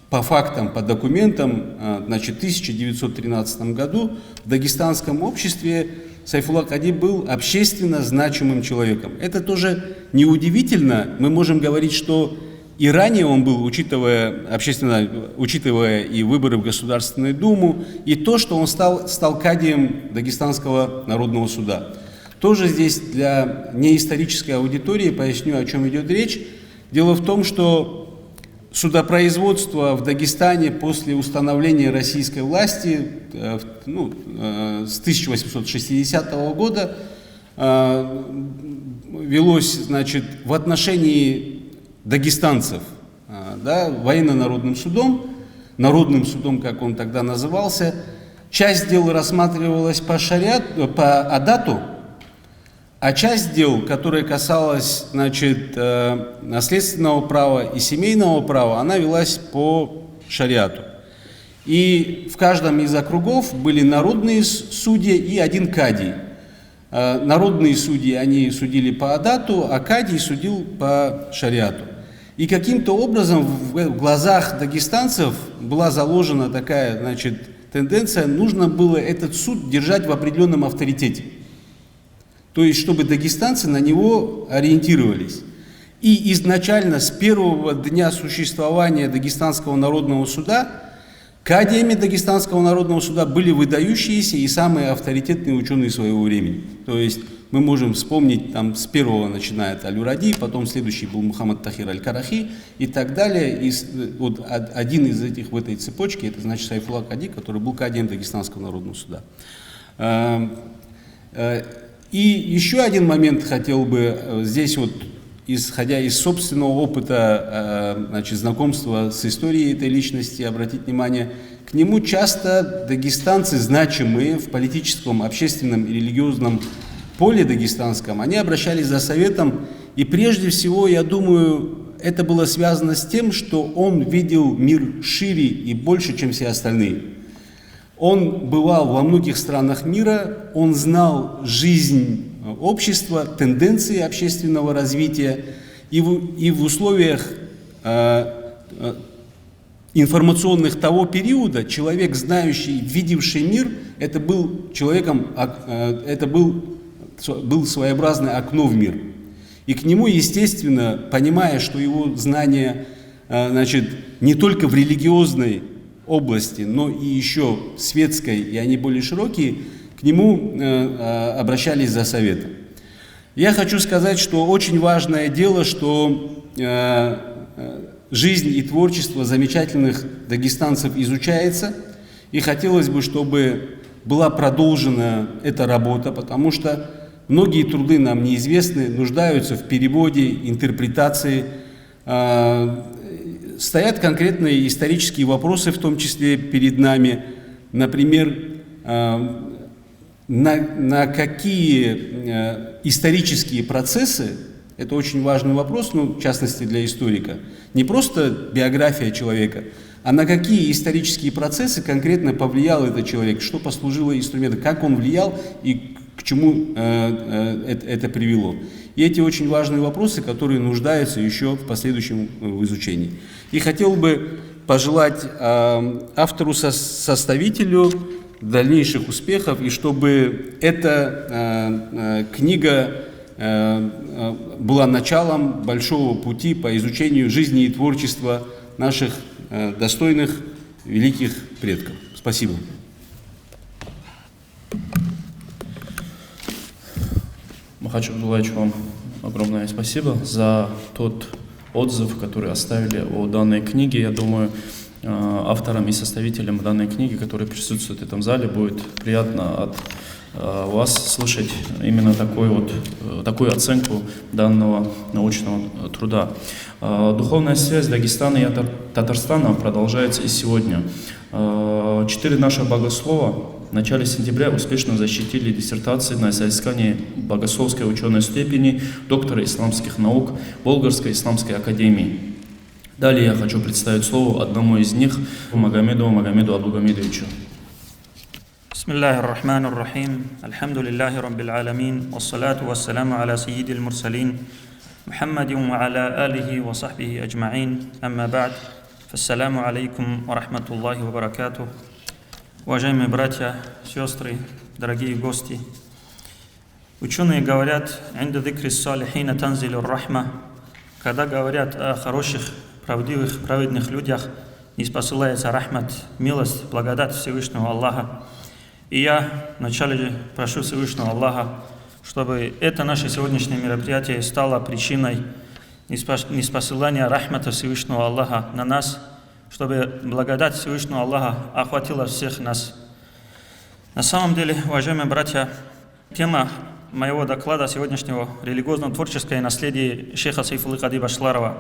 по фактам, по документам. Значит, в 1913 году в дагестанском обществе Сайфулла Кади был общественно значимым человеком. Это тоже неудивительно. Мы можем говорить, что и ранее он был, учитывая и выборы в Государственную Думу, и то, что он стал кадием Дагестанского народного суда. Тоже здесь для неисторической аудитории поясню, о чем идет речь. Дело в том, что судопроизводство в Дагестане после установления российской власти с 1860 года велось, значит, в отношении дагестанцев, военно-народным судом, как он тогда назывался. Часть дел рассматривалась по адату, а часть дел, которая касалась, значит, наследственного права и семейного права, она велась по шариату. И в каждом из округов были народные судьи и один кадий. Народные судьи, они судили по адату, а кадий судил по шариату. И каким-то образом в глазах дагестанцев была заложена такая, значит, тенденция, нужно было этот суд держать в определенном авторитете. То есть, чтобы дагестанцы на него ориентировались. И изначально, с первого дня существования Дагестанского народного суда, кадиями Дагестанского народного суда были выдающиеся и самые авторитетные ученые своего времени. То есть мы можем вспомнить, там с первого начинает Аль-Уради, потом следующий был Мухаммад Тахир Аль-Карахи и так далее. И вот один из этих в этой цепочке, это значит Сайфулла Кади, который был кадием Дагестанского народного суда. И еще один момент хотел бы здесь вот, исходя из собственного опыта, значит, знакомства с историей этой личности, обратить внимание, к нему часто дагестанцы, значимые в политическом, общественном и религиозном поле дагестанском, они обращались за советом, и прежде всего, я думаю, это было связано с тем, что он видел мир шире и больше, чем все остальные. Он бывал во многих странах мира, он знал жизнь общества, тенденции общественного развития, и в условиях информационных того периода человек, знающий, видевший мир, это был человеком, это был своеобразное окно в мир. И к нему, естественно, понимая, что его знания, значит, не только в религиозной области, но и еще светской, и они более широкие, к нему обращались за советом. Я хочу сказать, что очень важное дело, что жизнь и творчество замечательных дагестанцев изучается, и хотелось бы, чтобы была продолжена эта работа, потому что многие труды нам неизвестны, нуждаются в переводе, интерпретации. Стоят конкретные исторические вопросы, в том числе перед нами. Например, на какие исторические процессы, это очень важный вопрос, ну, в частности для историка, не просто биография человека, а на какие исторические процессы конкретно повлиял этот человек, что послужило инструментом, как он влиял и к чему это привело. И эти очень важные вопросы, которые нуждаются еще в последующем изучении. И хотел бы пожелать автору-составителю дальнейших успехов, и чтобы эта книга была началом большого пути по изучению жизни и творчества наших достойных великих предков. Спасибо. Махач Абдуллаевич, вам огромное спасибо за тот отзыв, который оставили о данной книге. Я думаю, авторам и составителям данной книги, которые присутствуют в этом зале, будет приятно от вас слышать именно такую оценку данного научного труда. Духовная связь Дагестана и Татарстана продолжается и сегодня. 4 наших богослова в начале сентября успешно защитили диссертации на соискание богословской ученой степени доктора исламских наук Болгарской исламской академии. Далее я хочу представить слово одному из них, Магомеду Абдугамидовичу. Бисмиллахи р-Рахмани р-Рахим. Альхамдулиллахи Раббил Аламин. Вассалату вассаламу аля сайидил мурсалин. Мухаммадин ва аля алихи ва сахбихи аджмаин. Амма ба'д. Фассаламу алейкум ва рахматуллахи ва баракатух. Уважаемые братья, сестры, дорогие гости. Ученые говорят, «Инда дикри салихина танзилю рахма». Когда говорят о хороших, правдивых, праведных людях, не спосылается рахмат, милость, благодать Всевышнего Аллаха. И я вначале прошу Всевышнего Аллаха, чтобы это наше сегодняшнее мероприятие стало причиной неспосылания рахмата Всевышнего Аллаха на нас, чтобы благодать Всевышнего Аллаха охватила всех нас. На самом деле, уважаемые братья, тема моего доклада сегодняшнего религиозно-творческое наследие шейха Сайфуллы Кади Башларова.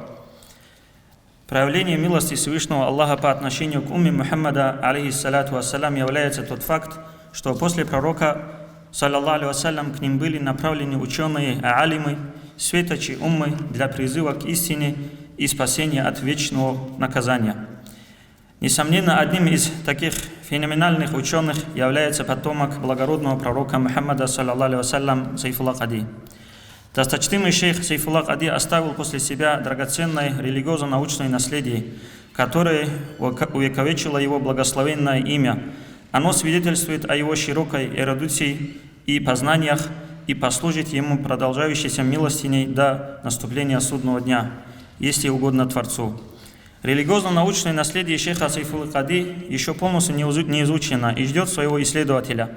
Проявление милости Всевышнего Аллаха по отношению к умме Мухаммада, алейхиссалату вассалям, является тот факт, что после пророка, саллаллаху алейхи вассалям, к ним были направлены ученые, алимы, светочи уммы для призыва к истине и спасения от вечного наказания. Несомненно, одним из таких феноменальных ученых является потомок благородного пророка Мухаммада, саллаллаху алейхи вассалям, Сайфулла Кади. Досточтимый шейх Сайфулла Кади оставил после себя драгоценное религиозно-научное наследие, которое увековечило его благословенное имя. Оно свидетельствует о его широкой эрудиции и познаниях и послужит ему продолжающейся милостиней до наступления судного дня, если угодно Творцу. Религиозно-научное наследие шейха Сайфуллы Кади еще полностью не изучено и ждет своего исследователя.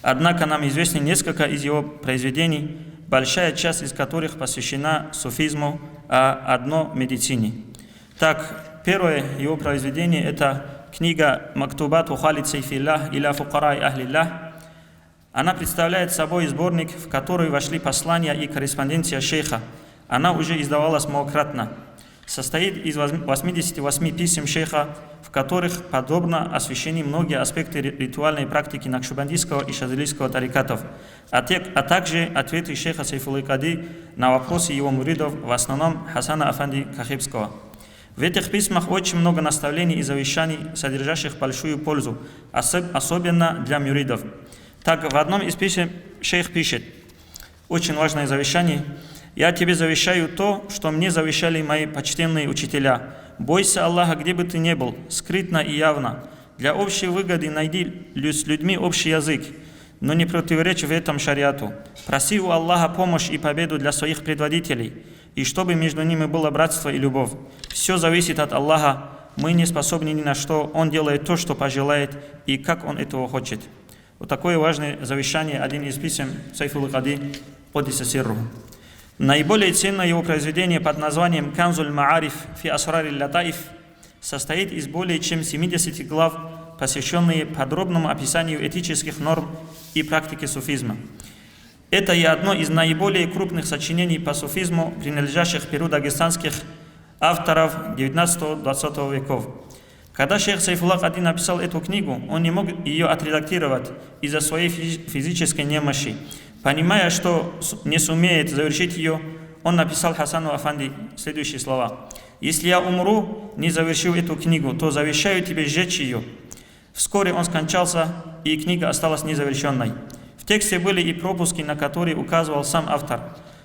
Однако нам известны несколько из его произведений, большая часть из которых посвящена суфизму, а одно медицине. Так, первое его произведение – это книга «Мактубат Халид Сайфиллах иля фукарай ахлиллах». Она представляет собой сборник, в который вошли послания и корреспонденция шейха. Она уже издавалась многократно. Состоит из 88 писем шейха, в которых подробно освещены многие аспекты ритуальной практики накшбандийского и шазилийского тарикатов, а также ответы шейха Сайфуллы Кади на вопросы его муридов, в основном Хасана Афанди Кахибского. В этих письмах очень много наставлений и завещаний, содержащих большую пользу, особенно для муридов. Так, в одном из писем шейх пишет, очень важное завещание: «Я тебе завещаю то, что мне завещали мои почтенные учителя. Бойся Аллаха, где бы ты ни был, скрытно и явно. Для общей выгоды найди с людьми общий язык, но не противоречь в этом шариату. Проси у Аллаха помощь и победу для своих предводителей, и чтобы между ними было братство и любовь. Все зависит от Аллаха, мы не способны ни на что, Он делает то, что пожелает, и как Он этого хочет». Вот такое важное завещание, один из писем Сайфуллы Кади «Кодиса Сирру». Наиболее ценное его произведение под названием «Канзуль Маариф фи Асрари Латаиф» состоит из более чем 70 глав, посвященные подробному описанию этических норм и практики суфизма. Это и одно из наиболее крупных сочинений по суфизму, принадлежащих перу дагестанских авторов 19-20 веков. Когда шейх Сайфулла Кади написал эту книгу, он не мог ее отредактировать из-за своей физической немощи. Понимая, что не сумеет завершить ее, он написал Хасану Афанди следующие слова: «Если я умру, не завершив эту книгу, то завещаю тебе сжечь ее». Вскоре он скончался, и книга осталась незавершенной. В тексте были и пропуски, на которые указывал сам автор.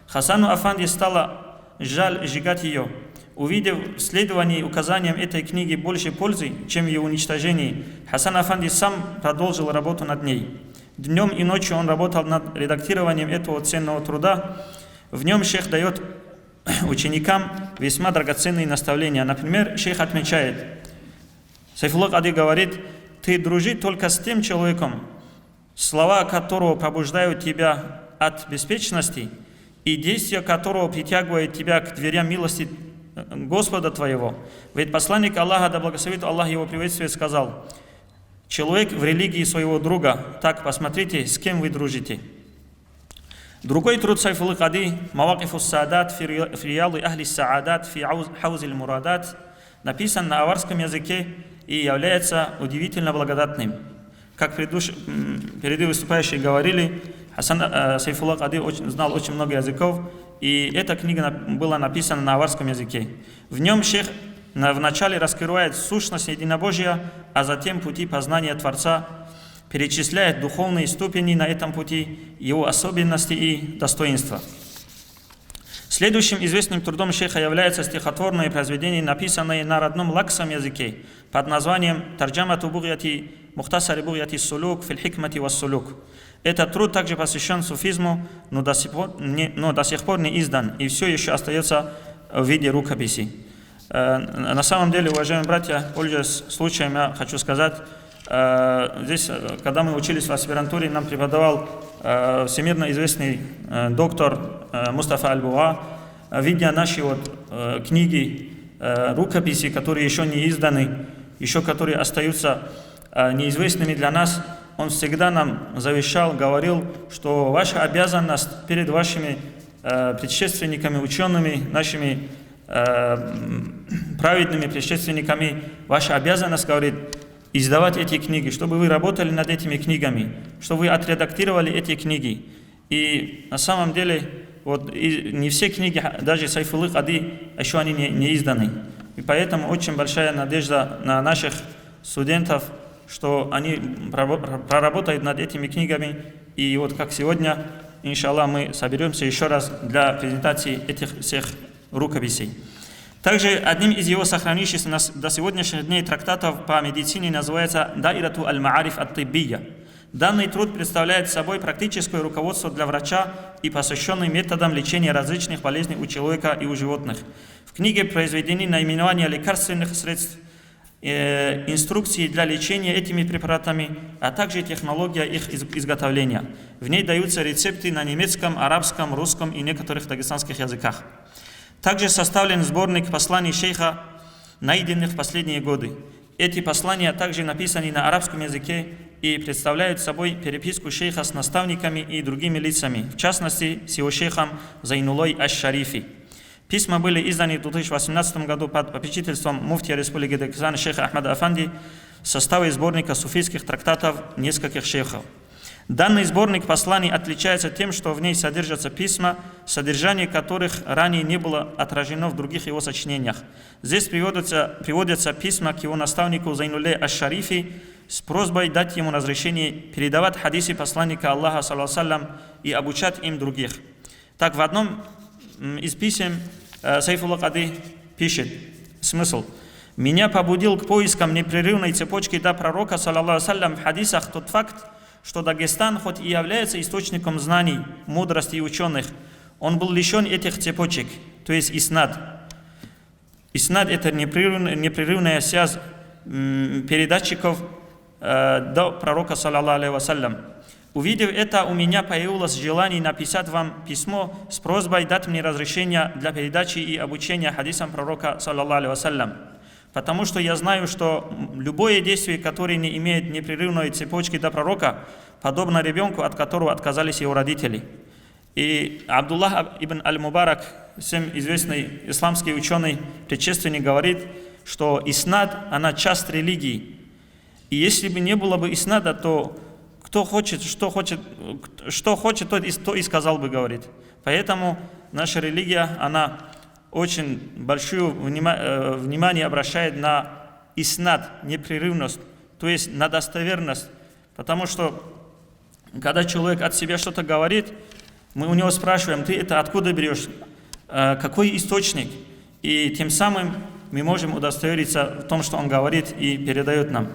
Хасану Афанди стало жаль сжигать ее. Увидев в следовании указаниям этой книги больше пользы, чем в ее уничтожении, Хасан Афанди сам продолжил работу над ней. Днем и ночью он работал над редактированием этого ценного труда. В нем шейх дает ученикам весьма драгоценные наставления. Например, шейх отмечает, Сайфуллах Ади говорит: «Ты дружи только с тем человеком, слова которого пробуждают тебя от беспечности, и действия которого притягивают тебя к дверям милости Господа твоего». Ведь посланник Аллаха, да благословит Аллах его приветствие, сказал: «Человек в религии своего друга, так посмотрите, с кем вы дружите». Другой труд Сайфуллах Ади «Мавакифус Саадат фи рияды ахли саадат фи хаузиль мурадат» написан на аварском языке и является удивительно благодатным. Как впереди выступающие говорили, Сайфуллах Ади знал очень много языков, и эта книга была написана на аварском языке. В нем шейх вначале раскрывает сущность единобожия, а затем пути познания Творца, перечисляет духовные ступени на этом пути, его особенности и достоинства. Следующим известным трудом шейха является стихотворное произведение, написанное на родном лакском языке под названием «Тарджамату бугьяти мухтасари бугьяти сулук фил хикмати вас сулук». Этот труд также посвящен суфизму, но до сих пор не издан и все еще остается в виде рукописи. На самом деле, уважаемые братья, пользуясь случаем, я хочу сказать, здесь, когда мы учились в аспирантуре, нам преподавал всемирно известный доктор Мустафа Аль-Буа. Видя наши книги, рукописи, которые еще не изданы, еще которые остаются неизвестными для нас, он всегда нам завещал, говорил, что ваша обязанность перед вашими предшественниками, учеными, нашими праведными предшественниками, ваша обязанность, говорит, издавать эти книги, чтобы вы работали над этими книгами, чтобы вы отредактировали эти книги. И на самом деле, не все книги, даже Сайфуллах Ади, еще они не изданы. И поэтому очень большая надежда на наших студентов, что они проработают над этими книгами. И как сегодня, иншаллах, мы соберемся еще раз для презентации этих всех рукописей. Также одним из его сохранившихся до сегодняшних дней трактатов по медицине называется «Даирату аль-Маариф ат-Тиббия». Данный труд представляет собой практическое руководство для врача и посвященный методам лечения различных болезней у человека и у животных. В книге произведены наименования лекарственных средств, инструкции для лечения этими препаратами, а также технология их изготовления. В ней даются рецепты на немецком, арабском, русском и некоторых дагестанских языках. Также составлен сборник посланий шейха, найденных в последние годы. Эти послания также написаны на арабском языке и представляют собой переписку шейха с наставниками и другими лицами, в частности, с его шейхом Зайнулой Аш-Шарифи. Письма были изданы в 2018 году под попечительством муфтия Республики Дагестан шейха Ахмада Афанди в составе сборника суфийских трактатов нескольких шейхов. Данный сборник посланий отличается тем, что в ней содержатся письма, содержание которых ранее не было отражено в других его сочинениях. Здесь приводятся письма к его наставнику Зайнуле Аш-Шарифи с просьбой дать ему разрешение передавать хадисы посланника Аллаха ﷺ и обучать им других. Так, в одном из писем Сайфуллах Ади пишет смысл: «Меня побудил к поискам непрерывной цепочки до пророка ﷺ в хадисах тот факт, что Дагестан, хоть и является источником знаний, мудрости и ученых, он был лишен этих цепочек, то есть иснад. Иснад – это непрерывная связь передатчиков до пророка, саллаллаху алейхи вассалям. Увидев это, у меня появилось желание написать вам письмо с просьбой дать мне разрешение для передачи и обучения хадисам пророка, саллаллаху алейхи вассалям. Потому что я знаю, что любое действие, которое не имеет непрерывной цепочки до пророка, подобно ребенку, от которого отказались его родители». И Абдуллах ибн Аль-Мубарак, всем известный исламский ученый, предшественник, говорит, что иснад, она часть религии. И если бы не было бы иснада, то кто хочет, что хочет, то и сказал бы, говорит. Поэтому наша религия, она очень большое внимание обращает на иснад, непрерывность, то есть на достоверность. Потому что, когда человек от себя что-то говорит, мы у него спрашиваем: ты это откуда берешь? какой источник. И тем самым мы можем удостовериться в том, что он говорит и передает нам.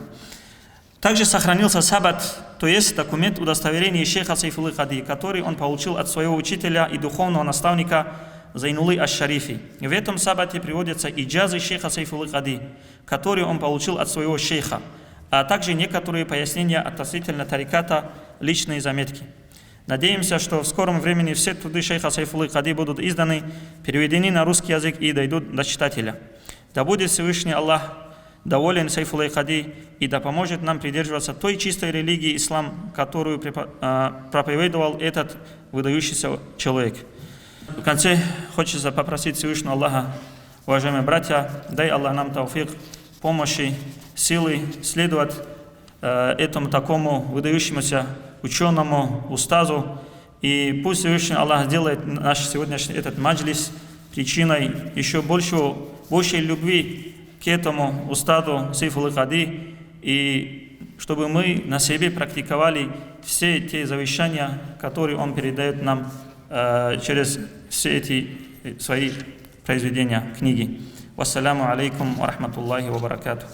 Также сохранился сабат, то есть документ удостоверения шейха Сайфуллы Кади, который он получил от своего учителя и духовного наставника Зайнуллы аш-Шарифи. В этом сабате приводятся иджазы шейха Сайфуллы Кади, которые он получил от своего шейха, а также некоторые пояснения относительно тариката, личные заметки. Надеемся, что в скором времени все труды шейха Сайфуллы Кади будут изданы, переведены на русский язык и дойдут до читателя. Да будет Всевышний Аллах доволен Сайфуллой Кади и да поможет нам придерживаться той чистой религии ислам, которую проповедовал этот выдающийся человек. В конце хочется попросить Всевышнего Аллаха, уважаемые братья, дай Аллах нам тауфик, помощи, силы следовать этому такому выдающемуся ученому, устазу. И пусть Всевышний Аллах сделает наш сегодняшний этот маджлис причиной еще большей любви к этому устаду Сайфуллы Кади, и чтобы мы на себе практиковали все те завещания, которые он передает нам через все эти свои произведения, книги. Вассаляму алейкум ва рахматуллахи ва баракатух.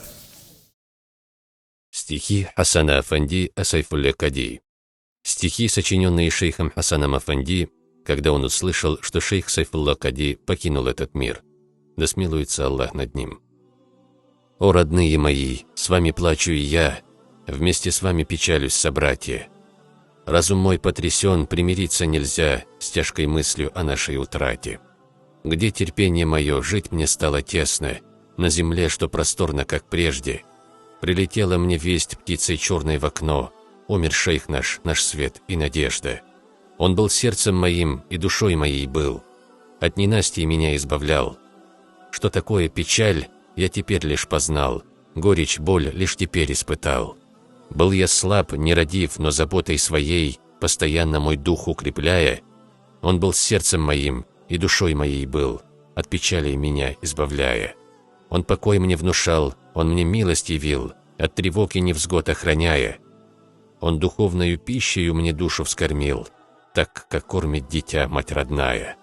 Стихи Хасана Афанди о Сайфулле Кади. Стихи, сочиненные шейхом Хасаном Афанди, когда он услышал, что шейх Сайфулла Кади покинул этот мир. Да смилуется Аллах над ним. «О, родные мои, с вами плачу и я, вместе с вами печалюсь, собратья. Разум мой потрясен, примириться нельзя с тяжкой мыслью о нашей утрате. Где терпение мое, жить мне стало тесно, на земле, что просторно, как прежде. Прилетела мне весть птицей черной в окно, умер шейх наш свет и надежда. Он был сердцем моим и душой моей был, от ненастья меня избавлял. Что такое печаль, я теперь лишь познал, горечь, боль лишь теперь испытал. Был я слаб, нерадив, но заботой своей, постоянно мой дух укрепляя, он был сердцем моим и душой моей был, от печали меня избавляя. Он покой мне внушал, он мне милость явил, от тревог и невзгод охраняя. Он духовною пищею мне душу вскормил, так, как кормит дитя мать родная.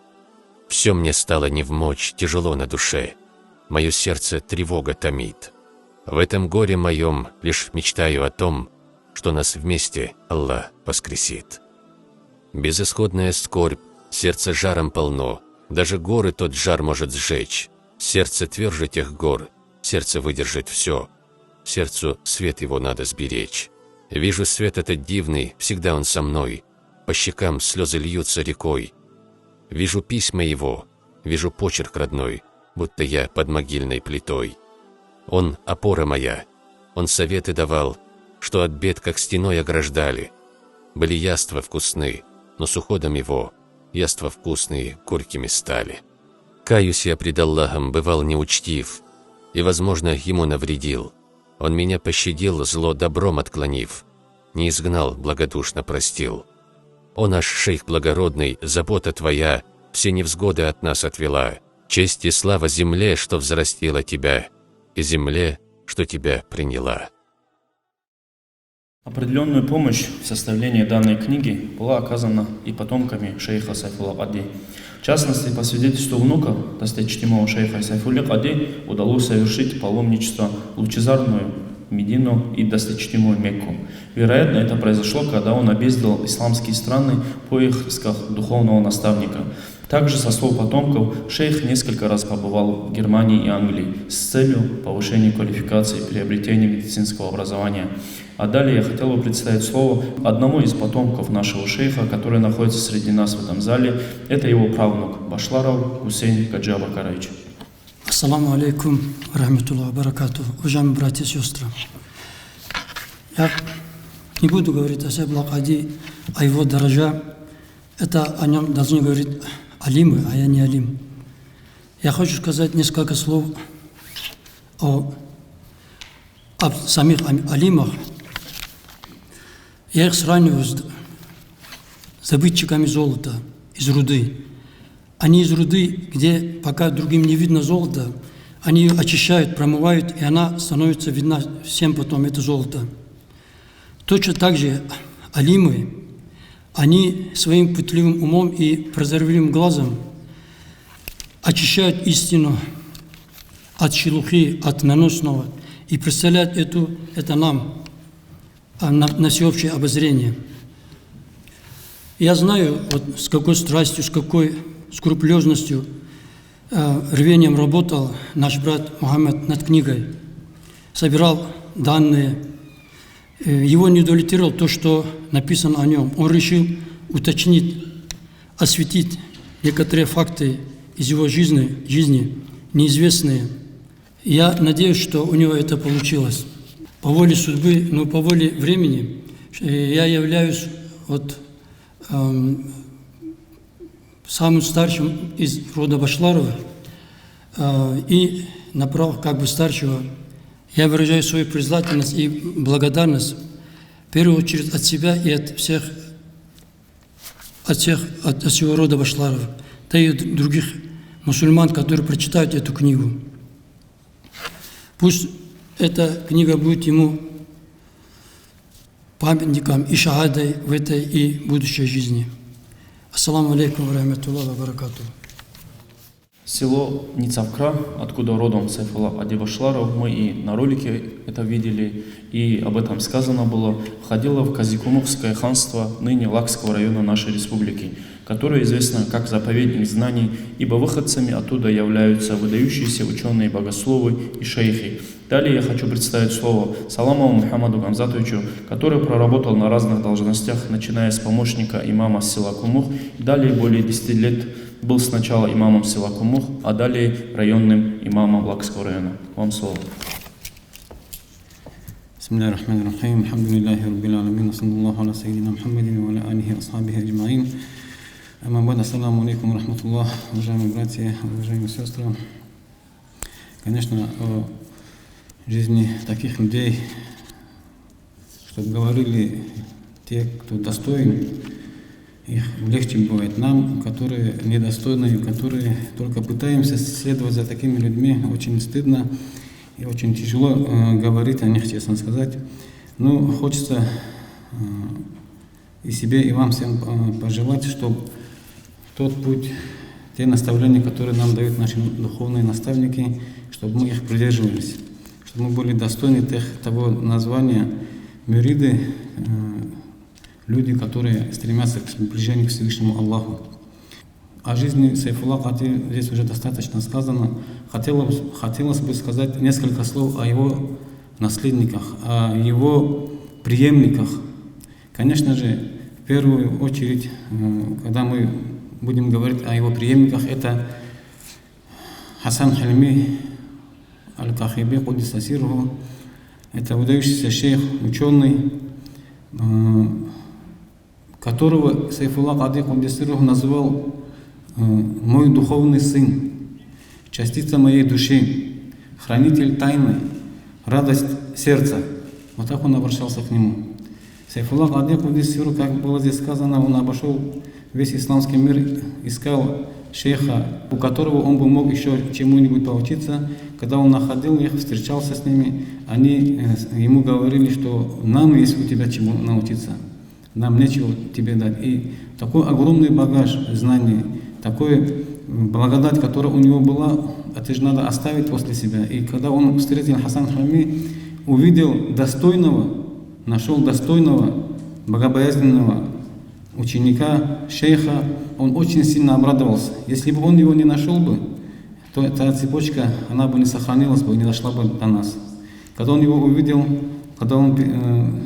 Все мне стало невмочь, тяжело на душе, мое сердце тревога томит. В этом горе моем лишь мечтаю о том, что нас вместе Аллах воскресит. Безысходная скорбь, сердце жаром полно, даже горы тот жар может сжечь. Сердце тверже тех гор, сердце выдержит все, сердцу свет его надо сберечь. Вижу свет этот дивный, всегда он со мной, по щекам слезы льются рекой. Вижу письма его, вижу почерк родной, будто я под могильной плитой. Он опора моя, он советы давал, что от бед как стеной ограждали. Были яства вкусны, но с уходом его яства вкусные горькими стали. Каюсь я пред Аллахом, бывал неучтив, и, возможно, ему навредил. Он меня пощадил, зло добром отклонив, не изгнал, благодушно простил. О наш шейх благородный, забота твоя все невзгоды от нас отвела. Честь и слава земле, что взрастила тебя, и земле, что тебя приняла». Определенную помощь в составлении данной книги была оказана и потомками шейха Сайфулла Кади. В частности, по свидетельству внука, досточтимого шейха Сайфуллы Кади, удалось совершить паломничество в лучезарную Медину и досточтимую Мекку. Вероятно, это произошло, когда он объездил исламские страны в поисках духовного наставника. Также, со слов потомков, шейх несколько раз побывал в Германии и Англии с целью повышения квалификации и приобретения медицинского образования. А далее я хотел бы представить слово одному из потомков нашего шейха, который находится среди нас в этом зале. Это его правнук Башларов Гусейн Гаджи Абакарович. Ассаламу алейкум, рахматуллахи баракату. Уважаемые братья и сестры, я не буду говорить о Сайфулле Кади, о его дорожа. Это о нем должны говорить алимы, а я не алим. Я хочу сказать несколько слов о самих алимах. Я их сравниваю с добытчиками золота из руды. Они из руды, где пока другим не видно золото, они ее очищают, промывают, и она становится видна всем потом, это золото. Точно так же алимы, они своим пытливым умом и прозорливым глазом очищают истину от шелухи, от наносного, и представляют это нам на всеобщее обозрение. Я знаю, вот с какой страстью, с какой скрупулезностью, рвением работал наш брат Мухаммад над книгой, собирал данные. Его не удовлетворило то, что написано о нем. Он решил уточнить, осветить некоторые факты из его жизни неизвестные. Я надеюсь, что у него это получилось. По воле судьбы, но по воле времени я являюсь самым старшим из рода Башларова, и на правах как бы старшего я выражаю свою признательность и благодарность в первую очередь от себя и от всего рода Башларова, да и от других мусульман, которые прочитают эту книгу. Пусть эта книга будет ему памятником и шахадой в этой и будущей жизни. Ассаламу алейкум ва рахматуллахи ва баракатуху. Село Ницавкра, откуда родом Сайфулла Адибашларов, мы и на ролике это видели, и об этом сказано было, входило в Казикумухское ханство, ныне Лакского района нашей республики, которое известно как заповедник знаний, ибо выходцами оттуда являются выдающиеся ученые, богословы и шейхи. Далее я хочу представить слово Саламову Мухаммаду Гамзатовичу, который проработал на разных должностях, начиная с помощника имама села Кумух, и далее более 10 лет был сначала имамом села Кумух, а далее районным имамом Лакского района. Вам слово. Бисмиллахи рахмани рахим. Алхамдулиллахи раббил аламин. Саллаллаху аля сайидина Мухаммадин ва аля алихи асхабихи аджмаин. Амма бад, ассаламу алейкум ва рахматуллах. Уважаемые братья, уважаемые сестры. Конечно, о жизни таких людей, чтобы говорили те, кто достоин, их легче бывает нам, которые недостойны, которые только пытаемся следовать за такими людьми. Очень стыдно и очень тяжело говорить о них, честно сказать. Но хочется и себе, и вам всем пожелать, чтобы тот путь, те наставления, которые нам дают наши духовные наставники, чтобы мы их придерживались, чтобы мы были достойны того названия мюриды, люди, которые стремятся к приближению к Всевышнему Аллаху. О жизни Сайфулла Кати здесь уже достаточно сказано. Хотелось бы сказать несколько слов о его наследниках, о его преемниках. Конечно же, в первую очередь, когда мы будем говорить о его преемниках, это Хасан Хальми Аль-Кахиби Кудиса Сирруху. Это выдающийся шейх, ученый, которого Сайфулла Кади Кудиса Сирруху называл «мой духовный сын, частица моей души, хранитель тайны, радость сердца». Вот так он обращался к нему. Сайфулла Кади Кудиса Сирруху, как было здесь сказано, он обошел весь исламский мир, искал шейха, у которого он бы мог еще чему-нибудь поучиться. Когда он находил их, встречался с ними, они ему говорили, что нам есть у тебя чему научиться, нам нечего тебе дать. И такой огромный багаж знаний, такой благодать, которая у него была, это же надо оставить после себя. И когда он встретил Хасан Хальми, увидел достойного, нашел достойного, богобоязненного ученика, шейха, он очень сильно обрадовался. Если бы он его не нашел бы, то эта цепочка, она бы не сохранилась бы, не дошла бы до нас. Когда он его увидел, когда он,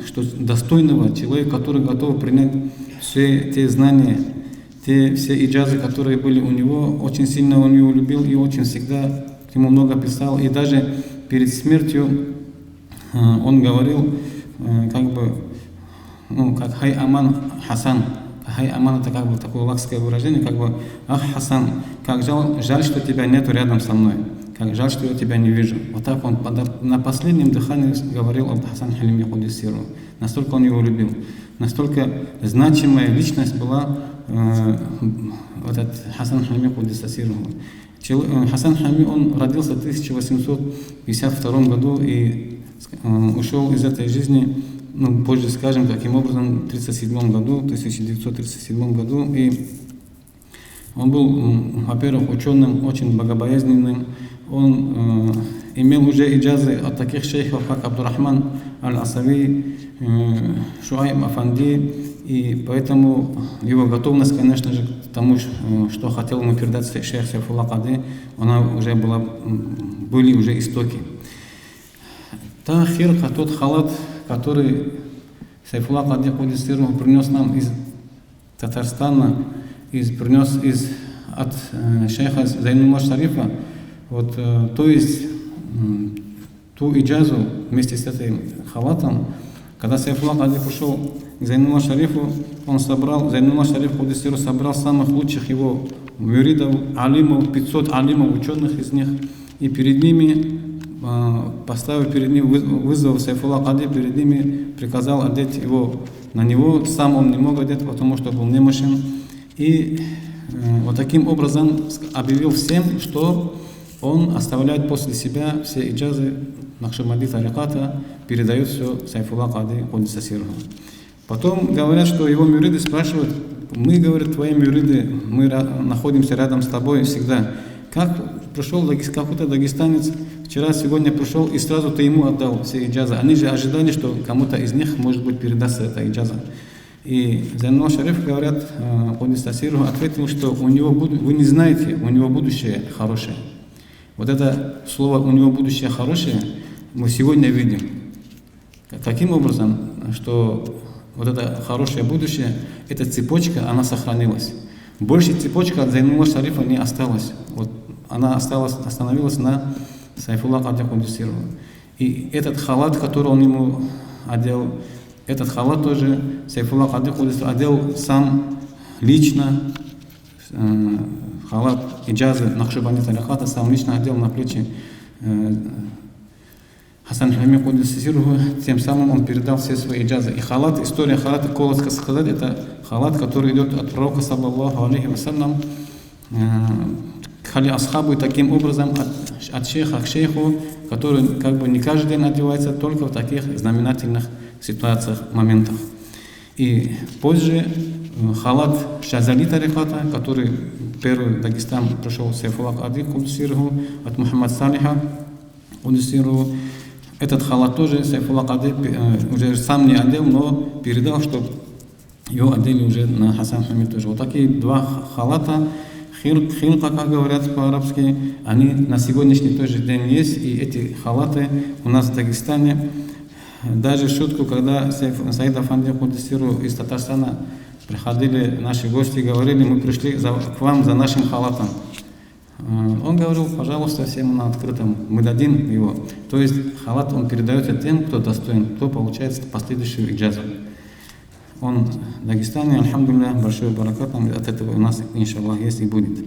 что достойного человека, который готов принять все те знания, те все иджазы, которые были у него, очень сильно он его любил и очень всегда к нему много писал. И даже перед смертью он говорил, как «Хай Аман Хасан». «Хай Аман» — это как бы такое лакское выражение, как бы «Ах, Хасан, как жаль, что тебя нету рядом со мной, как жаль, что я тебя не вижу». Вот так он на последнем дыхании говорил об Хасан Хальми Кудиса Сирруху. Настолько он его любил, настолько значимая личность была этот Хасан Хальми Кудиса Сирруху. Хасан Хальми, он родился в 1852 году и ушел из этой жизни, позже скажем, каким образом, в 1937 году. И Он был, во-первых, ученым, очень богобоязненным. Он имел уже иджазы от таких шейхов, как Абдурахман Аль-Асави, Шуайб Афанди, и поэтому его готовность, конечно же, к тому, что хотел ему передать шейх Сайфулла Кади, были уже истоки. Та хирка, тот халат, который Сайфулла Кади Кудисиру принес нам из Татарстана, принес от шейха Зайнулла Шарифа, вот, то есть ту иджазу вместе с этим халатом, когда Сайфулла Кади пришел к Зайнулла Шарифу, Зайнулла Шариф Кудисиру собрал самых лучших его мюридов, алимов, 500 алимов, ученых из них, и перед ними поставил перед ним, вызвал Сайфулла Кади, перед ними приказал одеть его на него, сам он не мог одеть, потому что был немощен, и вот таким образом объявил всем, что он оставляет после себя все иджазы Накшибанди тариката, передает все Сайфулла Кади Кудисиру. Потом говорят, что его мюриды спрашивают: мы, говорят, твои мюриды, мы находимся рядом с тобой всегда. Как пришел какой-то дагестанец, вчера, сегодня пришел, и сразу ты ему отдал все иджазы. Они же ожидали, что кому-то из них, может быть, передастся эта иджаза. И Зайнулла Шариф, говорят, Кудисиру ответил, что у него вы не знаете, у него будущее хорошее. Вот это слово «у него будущее хорошее» мы сегодня видим. Каким образом, что вот это хорошее будущее, эта цепочка, она сохранилась. Больше цепочка от Зайнулла Шарифа не осталась. Вот она остановилась на Сайфулла Кади Кудисиру. И этот халат, который он ему одел, этот халат тоже Сайфулла Кади Кудисиру одел сам лично, халат иджазы Накшибанди тариката сам лично одел на плечи Хасан Халими Кудисиру, тем самым он передал все свои иджазы. И халат, история халата, коротко сказать, это халат, который идет от пророка, саллаллаху алейхи вассалям, к хали асхабу, и таким образом от шейха к шейху, который как бы не каждый день одевается, только в таких знаменательных ситуациях, моментах. И позже халат Шазали тариката, который первый в Дагестан пришел Сайфулла Кади Кудисиру от Мухаммад Салиха Кудисиру. Этот халат тоже Сайфулла Кади уже сам не одел, но передал, чтобы его одели уже на Хасан Хамид тоже. Вот такие два халата, хилка, как говорят по-арабски, они на сегодняшний тоже день есть, и эти халаты у нас в Дагестане. Даже шутку, когда Саид Афанди Кудисиру из Татарстана приходили наши гости, говорили: мы пришли к вам за нашим халатом. Он говорил: пожалуйста, всем на открытом, мы дадим его. То есть халат он передается тем, кто достоин, кто получает последующую иджазу. Он в Дагестане, альхамдулилля, большой баракат от этого у нас, иншаллах, есть и будет.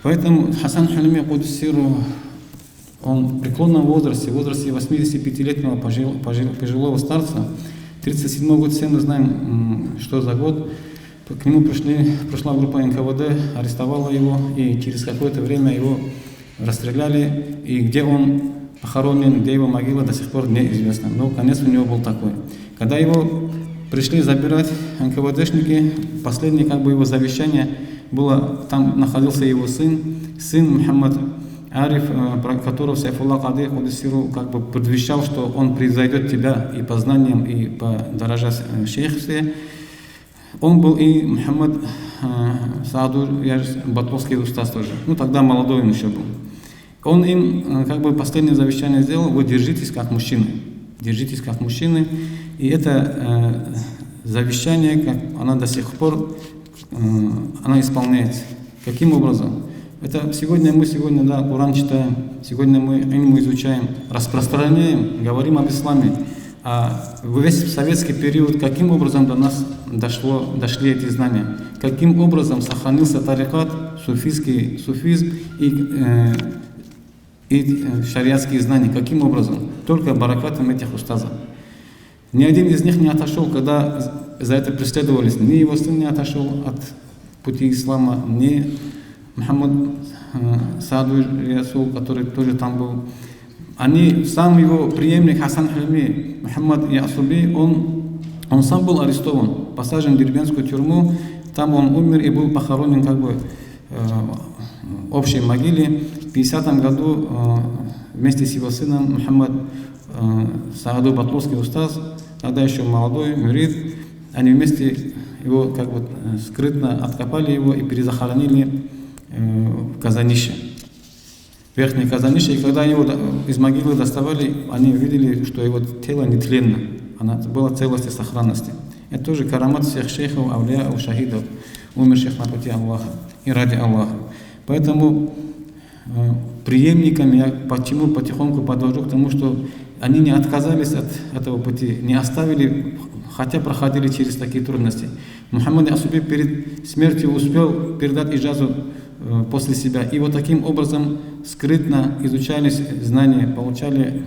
Поэтому Хасан Халими Кудисиру, он в преклонном возрасте 85-летнего пожилого старца, 37 год, все мы знаем, что за год, к нему пришла группа НКВД, арестовала его, и через какое-то время его расстреляли, и где он похоронен, где его могила, до сих пор неизвестно. Но конец у него был такой. Когда его пришли забирать НКВДшники, последнее как бы его завещание было, там находился его сын Мухаммад Ариф, про которого Сайфулла Кади Кудисиру как бы предвещал, что он превзойдет тебя и по знаниям, и по дороже шейхстве. Он был и Мухаммад Сааду Батловский устаз тоже. Ну тогда молодой он еще был. Он им как бы последнее завещание сделал: вы держитесь как мужчины. Держитесь как мужчины. И это завещание, как она до сих пор она исполняется. Каким образом? Это сегодня мы Коран читаем, сегодня мы ильму изучаем, распространяем, говорим об исламе. А весь советский период, каким образом до нас дошли эти знания? Каким образом сохранился тарикат, суфизм и шариатские знания? Каким образом? Только баракатом этих устазов. Ни один из них не отошел, когда за это преследовались. Ни его сын не отошел от пути ислама, ни Мухаммад Сааду Ясул, который тоже там был. Сам его преемник Хасан Халими, Мухаммад Ясуби, он сам был арестован, посажен в деревенскую тюрьму. Там он умер и был похоронен как бы в общей могиле. В 50-м году вместе с его сыном Мухаммад Сааду Батловский устаз, тогда еще молодой, мюрид, они вместе его как бы скрытно откопали его и перезахоронили в Казанище. Верхнее Казанище. И когда его из могилы доставали, они увидели, что его тело нетленно. Оно было в целости и сохранности. Это тоже карамат всех шейхов, авлия и шахидов, умерших на пути Аллаха и ради Аллаха. Поэтому преемниками я почему потихоньку подвожу к тому, что они не отказались от этого пути, не оставили, хотя проходили через такие трудности. Мухаммад Асуби перед смертью успел передать иджазу после себя. И вот таким образом скрытно изучались знания, получали,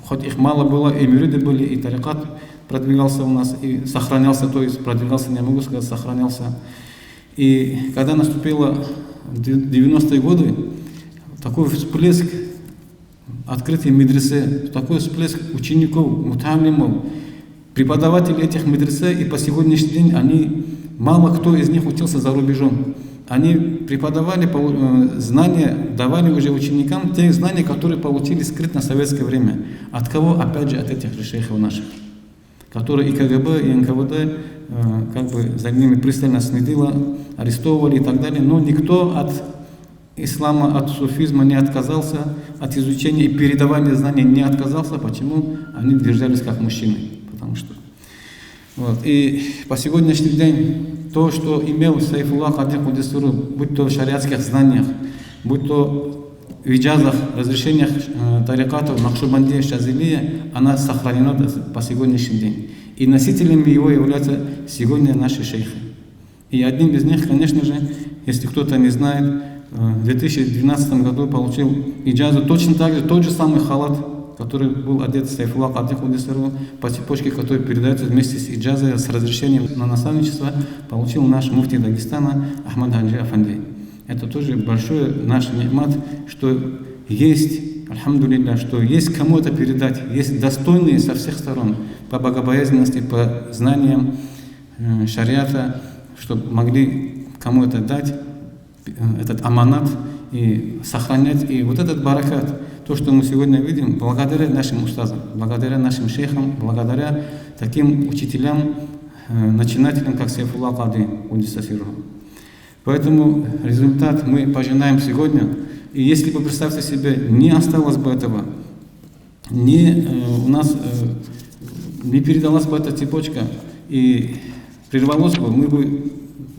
хоть их мало было, и мюриды были, и тарикат продвигался у нас, и сохранялся, то есть продвигался, не могу сказать, сохранялся. И когда наступило 90-е годы, такой всплеск открытия медресе, такой всплеск учеников, муталимов, преподаватели этих медресе, и по сегодняшний день они, мало кто из них учился за рубежом. Они преподавали знания, давали уже ученикам те знания, которые получили скрытно в советское время. От кого? Опять же, от этих же шейхов наших, которые и КГБ, и НКВД как бы за ними пристально следило, арестовывали и так далее. Но никто от ислама, от суфизма не отказался, от изучения и передавания знаний не отказался. Почему? Они держались как мужчины. Потому что вот. И по сегодняшний день то, что имел Сайфуллах Кадир Кудесуру, будь то в шариатских знаниях, будь то в иджазах, разрешениях тарикатов, Нахшубандия, Шазилия, она сохранена по сегодняшний день. И носителями его являются сегодня наши шейхи. И одним из них, конечно же, если кто-то не знает, в 2012 году получил иджазу точно так же, тот же самый халат, который был одет Сайфуллах Кадир Кудесуру, по цепочке, который передается вместе с иджазой, с разрешением на наставничество, получил наш муфти Дагестана Ахмад Хаджи Афанди. Это тоже большой наш ни'мат, что есть, альхамдулилля, что есть кому это передать, есть достойные со всех сторон, по богобоязненности, по знаниям шариата, чтобы могли кому это дать, этот аманат, и сохранять. И вот этот баракат, то, что мы сегодня видим, благодаря нашим устазам, благодаря нашим шейхам, благодаря таким учителям, начинателям, как Сайфуллах Кади Удисафиру. Поэтому результат мы пожинаем сегодня. И если бы, представьте себе, не осталось бы этого, у нас не передалась бы эта цепочка и прервалось бы, мы бы,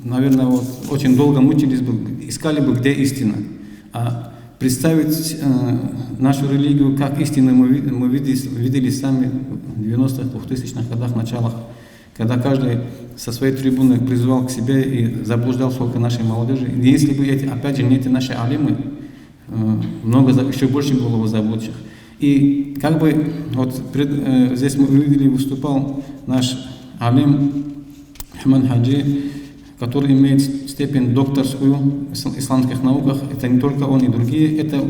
наверное, вот, очень долго мучились бы, искали бы, где истина. А представить нашу религию как истину мы видели сами в 90-х, 2000-х годах, началах, когда каждый со своей трибуны призывал к себе и заблуждал сколько нашей молодежи. И если бы опять же, не эти наши алимы, еще больше было бы заблудших. И как бы вот здесь мы увидели, выступал наш алим Ахмад Хаджи, который имеет степень докторскую в исламских науках. Это не только он и другие. Это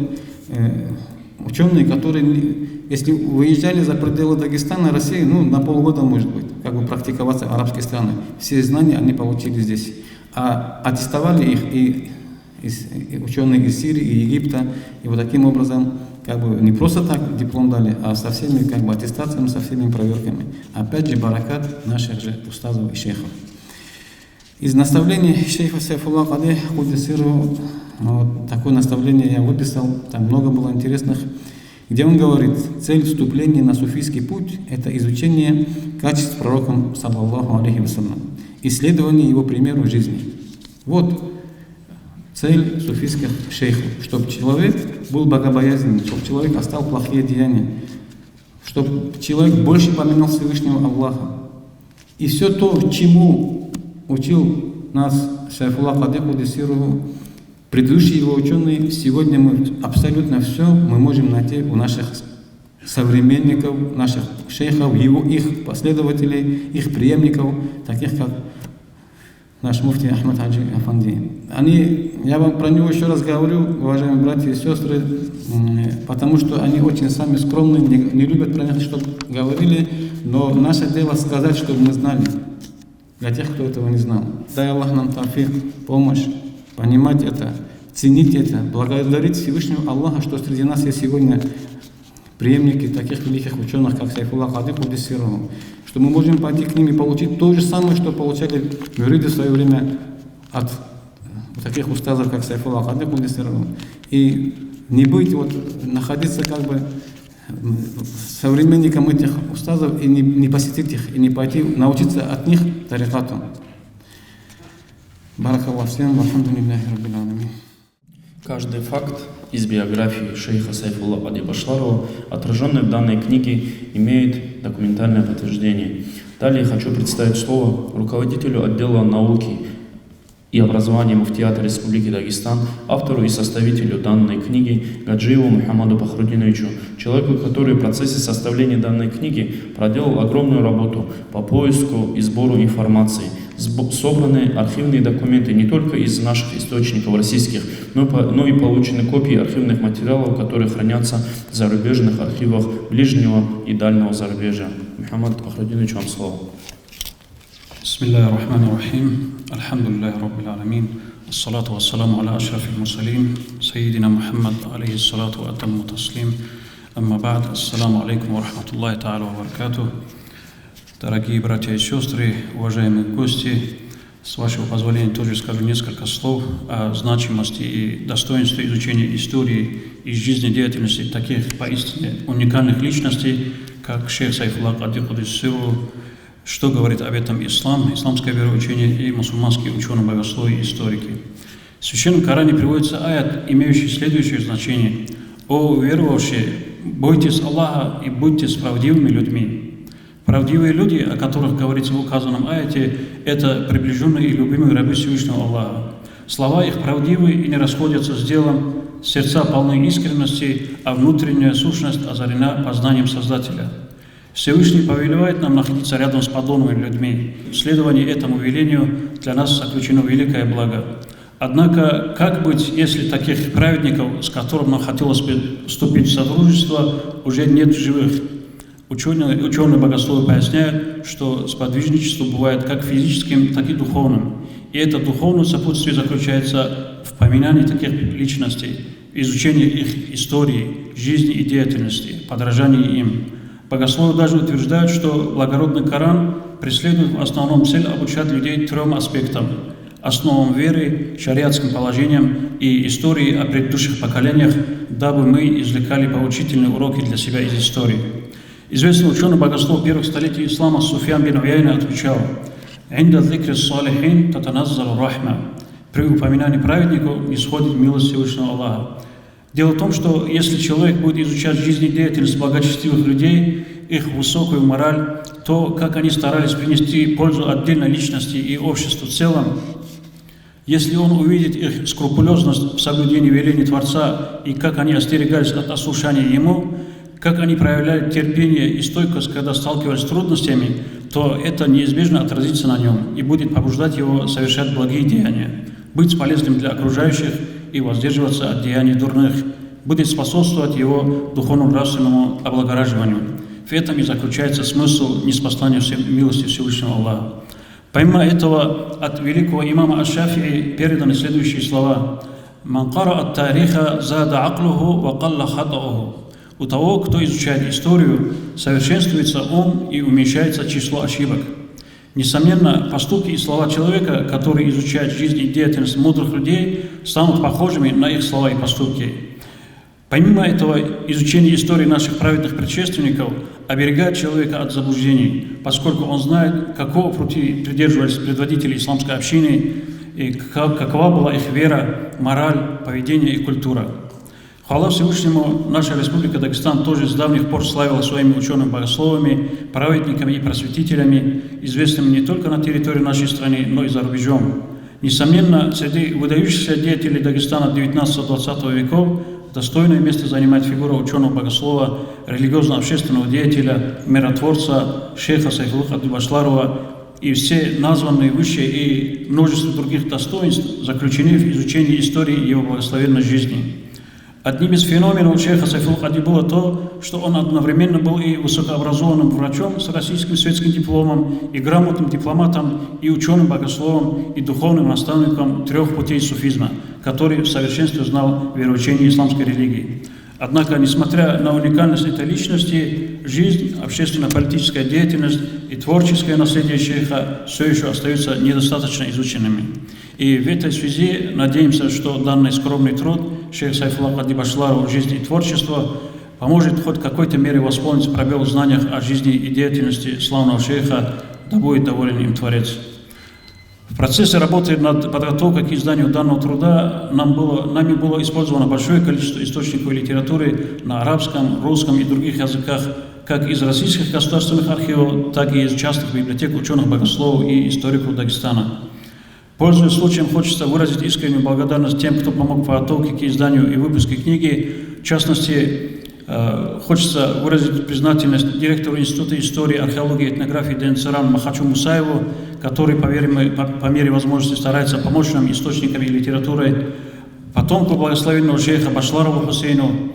ученые, которые, если выезжали за пределы Дагестана, России, на полгода, может быть, как бы практиковаться в арабские страны. Все знания они получили здесь. А аттестовали их и ученые из Сирии, и Египта. И вот таким образом, как бы не просто так диплом дали, а со всеми как бы аттестациями, со всеми проверками. Опять же, баракат наших же устазов и шейхов. Из наставлений шейха Сайфуллах Кади Кудесуру, вот такое наставление я выписал, там много было интересных, где он говорит, цель вступления на суфийский путь – это изучение качеств пророком, саллаллаху алейхи вассалям, исследование его примеру жизни. Вот цель суфийских шейхов, чтобы человек был богобоязненным, чтобы человек оставил плохие деяния, чтобы человек больше поминал Всевышнего Аллаха. И все то, чему учил нас Сайфуллах Кади Кудесуру, предыдущие его ученые, сегодня мы абсолютно все мы можем найти у наших современников, наших шейхов, их последователей, их преемников, таких как наш муфти Ахмад Хаджи Афанди. Я вам про него еще раз говорю, уважаемые братья и сестры, потому что они очень сами скромные, не любят про них, чтобы говорили, но наше дело сказать, чтобы мы знали. для тех, кто этого не знал. Дай Аллах нам тафик, помощь, понимать это, ценить это, благодарить Всевышнего Аллаха, что среди нас есть сегодня преемники таких великих ученых, как Сайфуллах Кади Куддиссирруху, что мы можем пойти к ним и получить то же самое, что получали мюриды в свое время от таких устазов, как Сайфуллах Кади Куддиссирруху. И не быть, находиться как бы современником этих устазов и не посетить их, и не пойти научиться от них тарикату. Баракаллаху всем, вальхамдулиллахи раббил аламин. Каждый факт из биографии шейха Сайфулла Кади Башларова, отраженный в данной книге, имеет документальное подтверждение. Далее хочу представить слово руководителю отдела науки и образования Муфтията Республики Дагестан, автору и составителю данной книги Гаджиеву Мухаммаду Бахрудиновичу, человеку, который в процессе составления данной книги проделал огромную работу по поиску и сбору информации. Собраны архивные документы не только из наших источников российских, но и получены копии архивных материалов, которые хранятся в зарубежных архивах ближнего и дальнего зарубежья. Мухаммад Бахрудинович, вам слово. Бисмиллахи рахмани рахим. Альхамдулиллахи раббил аламин. Ассалату вассаламу аля ашрафил мурсалин. Сайидина Мухаммад алейхиссалату ва атамму таслим. Амма ба'д. Ассаламу алейкум ва рахматуллахи та'аля ва баракатух. Дорогие братья и сестры, уважаемые гости, с вашего позволения тоже скажу несколько слов о значимости и достоинстве изучения истории и жизнедеятельности таких поистине уникальных личностей, как шейх Сайфуллах Кади Куддиссирруху, что говорит об этом ислам, исламское вероучение и мусульманские ученые, богословы и историки. В Священном Коране приводится аят, имеющий следующее значение: «О верующие, бойтесь Аллаха и будьте правдивыми людьми». Правдивые люди, о которых говорится в указанном аяте, это приближенные и любимые рабы Всевышнего Аллаха. Слова их правдивы и не расходятся с делом, сердца полны искренности, а внутренняя сущность озарена познанием Создателя. Всевышний повелевает нам находиться рядом с подобными людьми. В следовании этому велению для нас заключено великое благо. Однако, как быть, если таких праведников, с которыми нам хотелось бы вступить в сотрудничество, уже нет в живых? Ученые богословы поясняют, что сподвижничество бывает как физическим, так и духовным. И это духовное сопутствие заключается в поминании таких личностей, в изучении их истории, жизни и деятельности, подражании им. Богословы даже утверждают, что благородный Коран преследует в основном цель обучать людей 3 аспектам: основам веры, шариатским положениям и истории о предыдущих поколениях, дабы мы извлекали поучительные уроки для себя из истории. Известный ученый-богослов первых столетий ислама Суфьян бин Уяйна отвечал: «Инда зикри салихин татаназзалу рахма». При упоминании праведников исходит милость Всевышнего Аллаха. Дело в том, что если человек будет изучать жизнедеятельность благочестивых людей, их высокую мораль, то, как они старались принести пользу отдельной личности и обществу в целом, если он увидит их скрупулезность в соблюдении велений Творца и как они остерегались от ослушания Ему, как они проявляли терпение и стойкость, когда сталкивались с трудностями, то это неизбежно отразится на нем и будет побуждать его совершать благие деяния, быть полезным для окружающих и воздерживаться от деяний дурных, будет способствовать его духовно-нравственному облагораживанию. В этом и заключается смысл ниспослания милости Всевышнего Аллаха. Помимо этого, от великого имама Аш-Шафии переданы следующие слова: «Ман кара ат-тариха зада аклуху ва калла хатауху». У того, кто изучает историю, совершенствуется ум и уменьшается число ошибок. Несомненно, поступки и слова человека, который изучает жизнь и деятельность мудрых людей, станут похожими на их слова и поступки. Помимо этого, изучение истории наших праведных предшественников оберегает человека от заблуждений, поскольку он знает, какого пути придерживались предводители исламской общины и какова была их вера, мораль, поведение и культура. Хвала Всевышнему, наша Республика Дагестан тоже с давних пор славилась своими учеными-богословами, праведниками и просветителями, известными не только на территории нашей страны, но и за рубежом. Несомненно, среди выдающихся деятелей Дагестана 19-20 веков достойное место занимает фигура ученого-богослова, религиозно-общественного деятеля, миротворца, шейха Сайфуллаха Кади Башларова, и все названные выше и множество других достоинств заключены в изучении истории его благословенной жизни. Одним из феноменов шейха Сайфулла Кади было то, что он одновременно был и высокообразованным врачом с российским светским дипломом, и грамотным дипломатом, и ученым-богословом, и духовным наставником 3 путей суфизма, который в совершенстве знал вероучение исламской религии. Однако, несмотря на уникальность этой личности, жизнь, общественно-политическая деятельность и творческое наследие шейха все еще остаются недостаточно изученными. И в этой связи надеемся, что данный скромный труд шейха Сайфулла Кади Башларова «Жизнь и творчество» поможет хоть в какой-то мере восполнить пробел в знаниях о жизни и деятельности славного шейха, да будет доволен им Творец. В процессе работы над подготовкой к изданию данного труда нами было использовано большое количество источников литературы на арабском, русском и других языках, как из российских государственных архивов, так и из частных библиотек ученых-богословов и историков Дагестана. Пользуясь случаем, хочется выразить искреннюю благодарность тем, кто помог в подготовке к изданию и выпуске книги. В частности, хочется выразить признательность директору Института истории, археологии и этнографии ДНЦРАН Махачу Мусаеву, который, по мере возможности, старается помочь нам источниками и литературой, потомку благословенного шейха Башларову Хусейну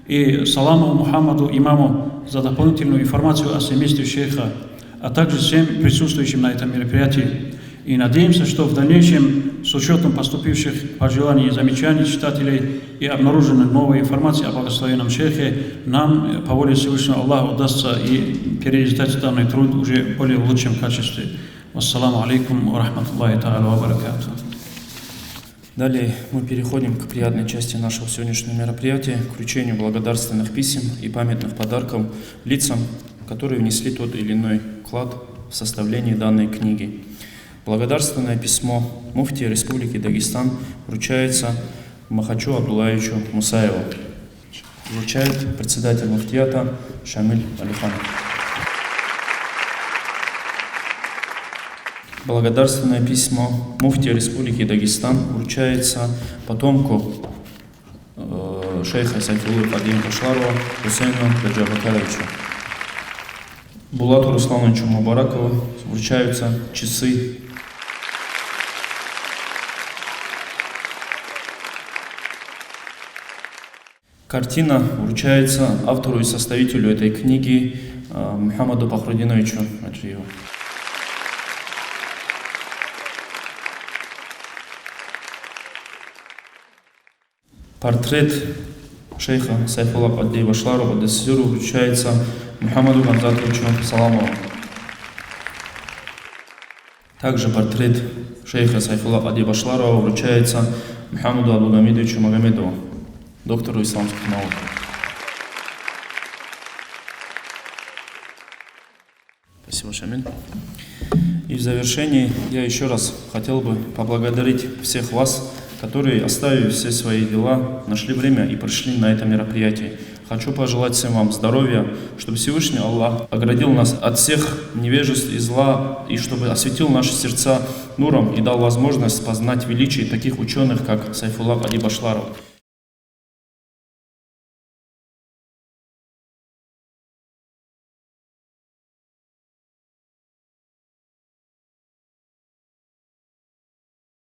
и Саламову Мухаммаду имаму за дополнительную информацию о семействе шейха, а также всем присутствующим на этом мероприятии. И надеемся, что в дальнейшем, с учетом поступивших пожеланий и замечаний читателей и обнаруженной новой информации о благословенном шейхе, нам, по воле Всевышнего Аллаха, удастся и переиздать данный труд уже в более лучшем качестве. Вассаламу алейкум ва рахматуллахи та'аля ва баракатух. Далее мы переходим к приятной части нашего сегодняшнего мероприятия, к вручению благодарственных писем и памятных подарков лицам, которые внесли тот или иной вклад в составление данной книги. Благодарственное письмо муфтия Республики Дагестан вручается Махачу Абдуллаевичу Мусаеву. Вручает председатель муфтията Шамиль Алиханов. Благодарственное письмо муфтия Республики Дагестан вручается потомку шейха Сайфуллы Кади Башларова Хусейну Гаджиабакаровичу. Булату Руслановичу Мубаракову вручаются часы. Картина вручается автору и составителю этой книги Мухаммаду Пахрудиновичу Аджиеву. Портрет шейха Сайфулла Кади Башларова Десиру вручается Мухаммаду Гамзатовичу Саламову. Также портрет шейха Сайфулла Кади Башларова вручается Мухаммаду Абдугамидовичу Магомедову, доктору исламских наук. Спасибо, Шамиль. И в завершении я еще раз хотел бы поблагодарить всех вас, которые, оставив все свои дела, нашли время и пришли на это мероприятие. Хочу пожелать всем вам здоровья, чтобы Всевышний Аллах оградил нас от всех невежеств и зла, и чтобы осветил наши сердца нуром и дал возможность познать величие таких ученых, как Сайфулла Кади Башларов.